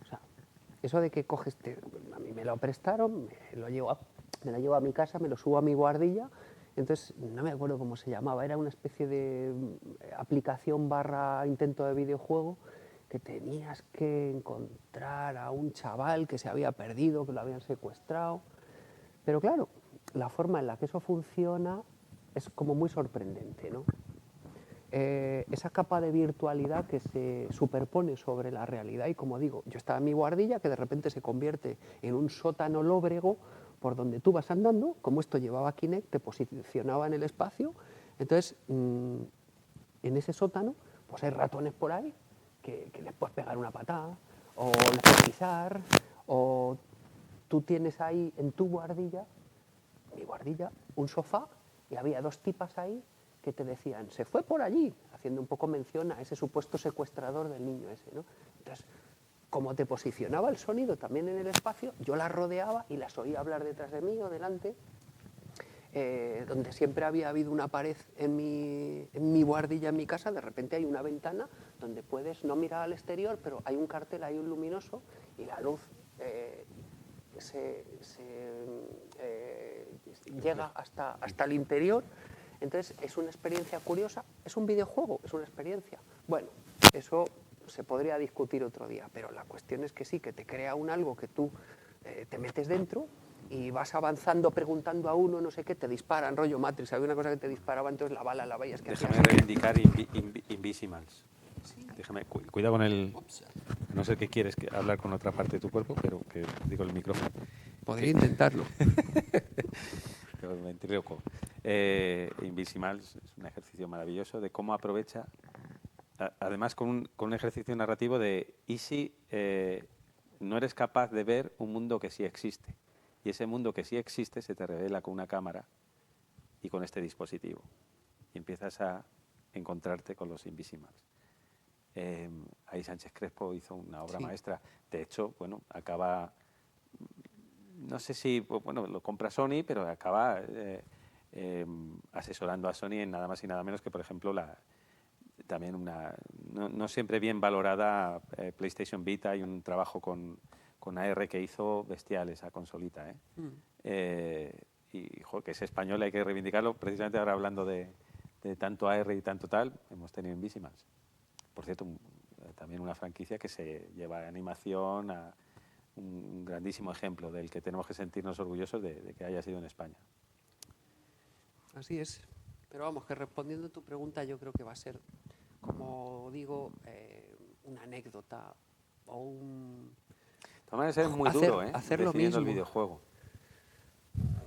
o sea, eso de que coges, a mí me lo prestaron, me la llevo a mi casa, me lo subo a mi guardilla, entonces no me acuerdo cómo se llamaba, era una especie de aplicación / intento de videojuego que tenías que encontrar a un chaval que se había perdido, que lo habían secuestrado, pero claro, la forma en la que eso funciona es como muy sorprendente, ¿no? Esa capa de virtualidad que se superpone sobre la realidad y, como digo, yo estaba en mi guardilla que de repente se convierte en un sótano lóbrego por donde tú vas andando, como esto llevaba Kinect, te posicionaba en el espacio, entonces en ese sótano pues hay ratones por ahí que les puedes pegar una patada o les puedes pisar, o tú tienes ahí en tu guardilla, mi guardilla, un sofá, y había dos tipas ahí que te decían, se fue por allí, haciendo un poco mención a ese supuesto secuestrador del niño ese, ¿no? Entonces, como te posicionaba el sonido también en el espacio, yo las rodeaba y las oía hablar detrás de mí o delante, donde siempre había habido una pared en mi guardilla en mi casa, de repente hay una ventana donde puedes no mirar al exterior, pero hay un cartel, hay un luminoso y la luz llega hasta el interior. Entonces es una experiencia curiosa, es un videojuego, es una experiencia. Bueno, eso se podría discutir otro día, pero la cuestión es que sí, que te crea un algo que tú te metes dentro y vas avanzando preguntando a uno, no sé qué, te disparan, rollo Matrix, había una cosa que te disparaba, entonces la bala la veías que Déjame hacía así. reivindicar Invisimals. Déjame, cuidado con el... No sé qué quieres hablar con otra parte de tu cuerpo, pero que digo el micrófono. Podría intentarlo. Pero me ventriloquio. Invisimals es un ejercicio maravilloso de cómo aprovecha, además con un ejercicio narrativo de ¿y si no eres capaz de ver un mundo que sí existe? Y ese mundo que sí existe se te revela con una cámara y con este dispositivo. Y empiezas a encontrarte con los Invisimals. Ahí Sánchez Crespo hizo una obra maestra. De hecho, bueno, acaba... No sé si, bueno, lo compra Sony, pero acaba asesorando a Sony en nada más y nada menos que, por ejemplo, también una no siempre bien valorada PlayStation Vita y un trabajo con AR que hizo bestial esa consolita. Y que es español, hay que reivindicarlo. Precisamente ahora hablando de tanto AR y tanto tal, hemos tenido Invisimals. Por cierto, también una franquicia que se lleva animación a un grandísimo ejemplo del que tenemos que sentirnos orgullosos de que haya sido en España. Así es. Pero vamos, que respondiendo a tu pregunta, yo creo que va a ser, como digo, una anécdota o un... De todas maneras es muy duro, definiendo el videojuego.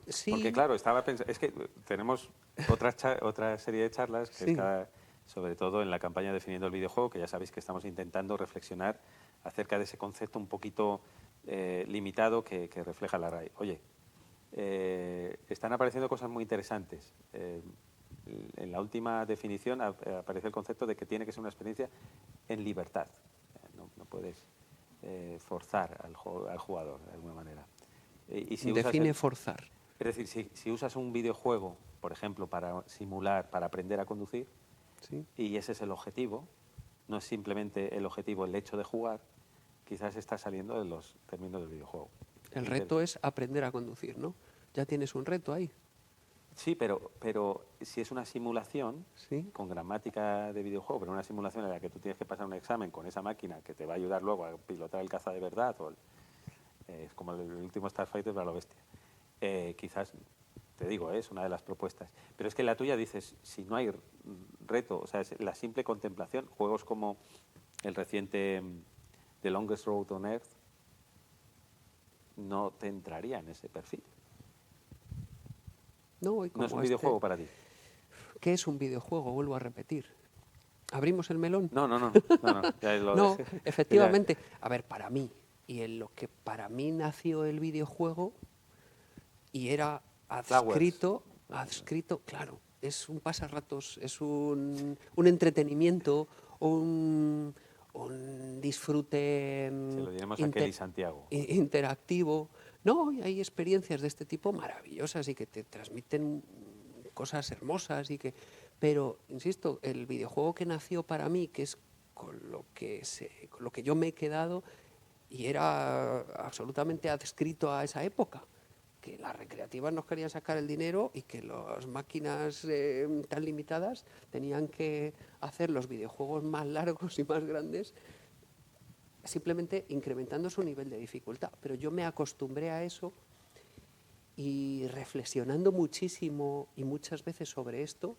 Sí. Porque claro, estaba pensando, es que tenemos otra serie de charlas que está sobre todo en la campaña Definiendo el videojuego, que ya sabéis que estamos intentando reflexionar acerca de ese concepto un poquito limitado que refleja la RAI. Oye, están apareciendo cosas muy interesantes. En la última definición aparece el concepto de que tiene que ser una experiencia en libertad. No puedes forzar al jugador de alguna manera. Y si define forzar. Es decir, si usas un videojuego, por ejemplo, para simular, para aprender a conducir, y ese es el objetivo, no es simplemente el objetivo el hecho de jugar, quizás está saliendo de los términos del videojuego. El reto es aprender a conducir, ¿no? Ya tienes un reto ahí. Sí, pero si es una simulación con gramática de videojuego, pero una simulación en la que tú tienes que pasar un examen con esa máquina que te va a ayudar luego a pilotar el caza de verdad, es como el último Starfighter para lo bestia. Quizás, te digo, es una de las propuestas. Pero es que la tuya dices, si no hay reto, o sea, es la simple contemplación, juegos como el reciente The Longest Road on Earth, no te entraría en ese perfil. No es un videojuego para ti. ¿Qué es un videojuego? Vuelvo a repetir. ¿Abrimos el melón? No, No, efectivamente. A ver, para mí, y en lo que para mí nació el videojuego, y era adscrito, claro, es un pasarratos, es un entretenimiento, un un disfrute Se lo diremos a Kelly Santiago. Interactivo. No, hay experiencias de este tipo maravillosas y que te transmiten cosas hermosas pero insisto, el videojuego que nació para mí, que es con lo que yo me he quedado, y era absolutamente adscrito a esa época, que las recreativas nos querían sacar el dinero y que las máquinas tan limitadas tenían que hacer los videojuegos más largos y más grandes, simplemente incrementando su nivel de dificultad. Pero yo me acostumbré a eso y reflexionando muchísimo y muchas veces sobre esto,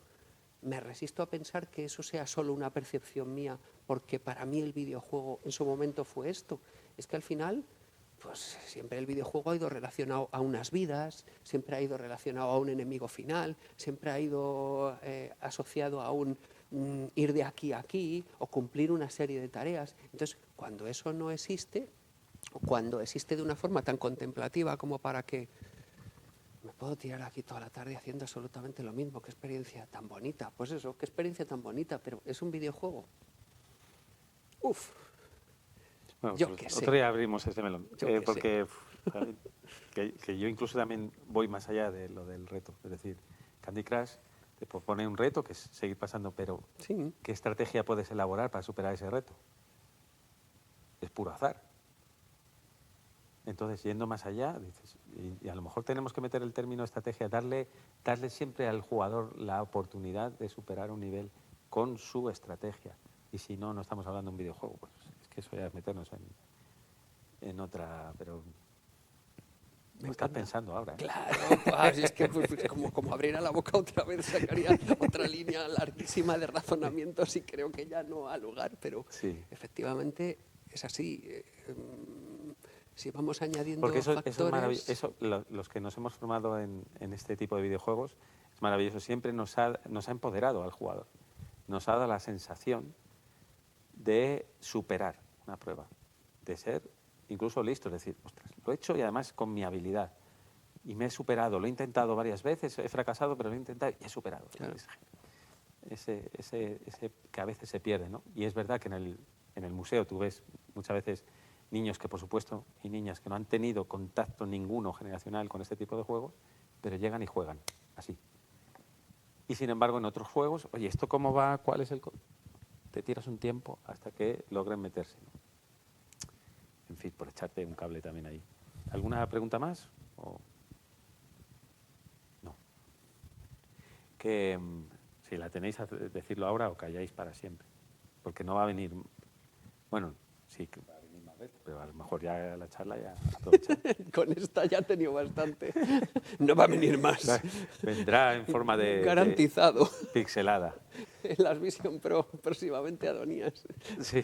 me resisto a pensar que eso sea solo una percepción mía, porque para mí el videojuego en su momento fue esto. Es que al final, pues siempre el videojuego ha ido relacionado a unas vidas, siempre ha ido relacionado a un enemigo final, siempre ha ido asociado a un ir de aquí a aquí o cumplir una serie de tareas. Entonces, cuando eso no existe, o cuando existe de una forma tan contemplativa como para que me puedo tirar aquí toda la tarde haciendo absolutamente lo mismo, qué experiencia tan bonita, pues eso, qué experiencia tan bonita, pero es un videojuego. Uf. Bueno, Yo qué sé. otro día abrimos ese melón, porque que yo incluso también voy más allá de lo del reto. Es decir, Candy Crush te propone un reto que es seguir pasando, pero sí. ¿qué estrategia puedes elaborar para superar ese reto? Es puro azar. Entonces, yendo más allá, dices, y a lo mejor tenemos que meter el término estrategia, darle siempre al jugador la oportunidad de superar un nivel con su estrategia. Y si no, no estamos hablando de un videojuego, pues es que eso ya es meternos en otra, pero me estás pensando ahora. Claro, pues, es que pues, como abriera la boca otra vez, sacaría otra línea larguísima de razonamientos y creo que ya no ha lugar, pero sí. Efectivamente es así. Si vamos añadiendo porque eso factores... es maravilloso. Los que nos hemos formado en este tipo de videojuegos, es maravilloso. Siempre nos ha empoderado al jugador. Nos ha dado la sensación de superar una prueba, de ser incluso listo, es decir, ostras, lo he hecho y además con mi habilidad. Y me he superado, lo he intentado varias veces, he fracasado, pero lo he intentado y he superado. Claro. Ese que a veces se pierde, ¿no? Y es verdad que en el museo tú ves muchas veces niños que, por supuesto, y niñas que no han tenido contacto ninguno generacional con este tipo de juegos, pero llegan y juegan, así. Y sin embargo, en otros juegos, oye, ¿esto cómo va? ¿Cuál es el...? Te tiras un tiempo hasta que logren meterse, ¿no? En fin, por echarte un cable también ahí. ¿Alguna pregunta más? ¿O no? Que si la tenéis, decirlo ahora o calláis para siempre. Porque no va a venir... Bueno, sí, va a venir más veces, pero a lo mejor ya la charla ya aprovecha. Con esta ya he tenido bastante. No va a venir más. Vendrá en forma de... Garantizado. Pixelada. Las Vision Pro próximamente, Adonías. Sí.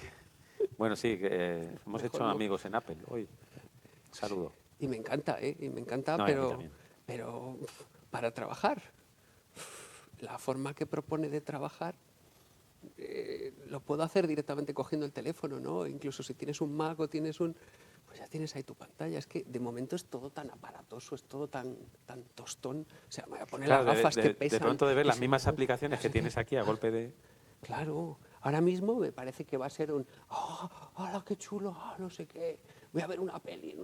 Bueno, sí, hemos hecho amigos en Apple hoy. Un saludo. Y me encanta, y me encanta, no, pero para trabajar, la forma que propone de trabajar, lo puedo hacer directamente cogiendo el teléfono, ¿no? Incluso si tienes un Mac o tienes pues ya tienes ahí tu pantalla. Es que de momento es todo tan aparatoso, es todo tan tostón. O sea, me voy a poner las gafas que pesan. De pronto de ver las mismas aplicaciones que tienes aquí a golpe de... Claro, ahora mismo me parece que va a ser ¡hola, qué chulo! No sé qué. Voy a ver una peli,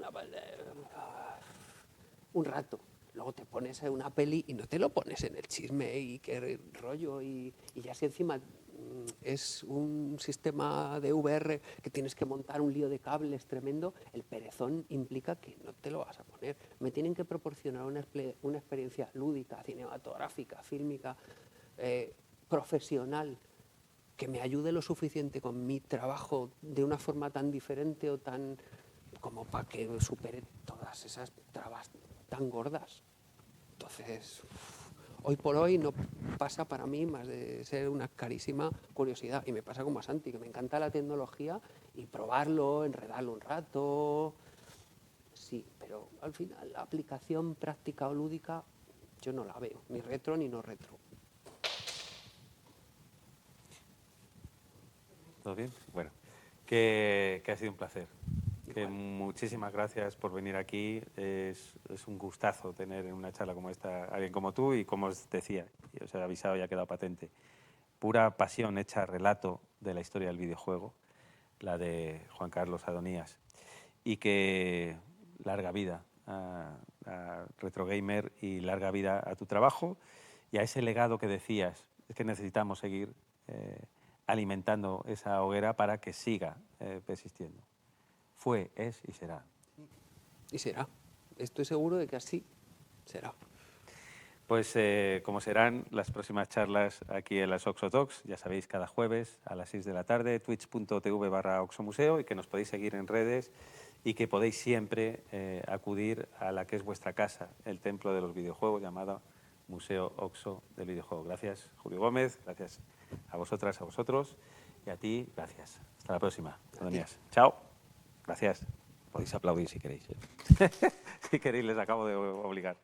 un rato. Luego te pones en una peli y no te lo pones en el chisme y qué rollo. Y ya si encima es un sistema de VR que tienes que montar un lío de cables tremendo, el perezón implica que no te lo vas a poner. Me tienen que proporcionar una experiencia lúdica, cinematográfica, fílmica, profesional, que me ayude lo suficiente con mi trabajo de una forma tan diferente o tan como para que supere todas esas trabas tan gordas. Entonces, hoy por hoy no pasa para mí más de ser una carísima curiosidad. Y me pasa como a Santi, que me encanta la tecnología y probarlo, enredarlo un rato. Sí, pero al final la aplicación práctica o lúdica yo no la veo, ni retro ni no retro. ¿Todo bien? Bueno, que ha sido un placer. Que muchísimas gracias por venir aquí. Es un gustazo tener en una charla como esta a alguien como tú y, como os decía, y os he avisado y ha quedado patente, pura pasión hecha relato de la historia del videojuego. la de Juan Carlos Adonías. Y que larga vida a Retro Gamer y larga vida a tu trabajo y a ese legado que decías. Es que necesitamos seguir alimentando esa hoguera para que siga persistiendo. Fue, es y será. Y será. Estoy seguro de que así será. Pues como serán las próximas charlas aquí en las Oxo Talks, ya sabéis, cada jueves a las 6 de la tarde, twitch.tv/oxomuseo, y que nos podéis seguir en redes y que podéis siempre acudir a la que es vuestra casa, el templo de los videojuegos llamado Museo Oxo del Videojuego. Gracias, Julio Gómez, gracias a vosotras, a vosotros, y a ti, gracias. Hasta la próxima, Adonías. Chao. Gracias. Podéis aplaudir si queréis. Si queréis, les acabo de obligar.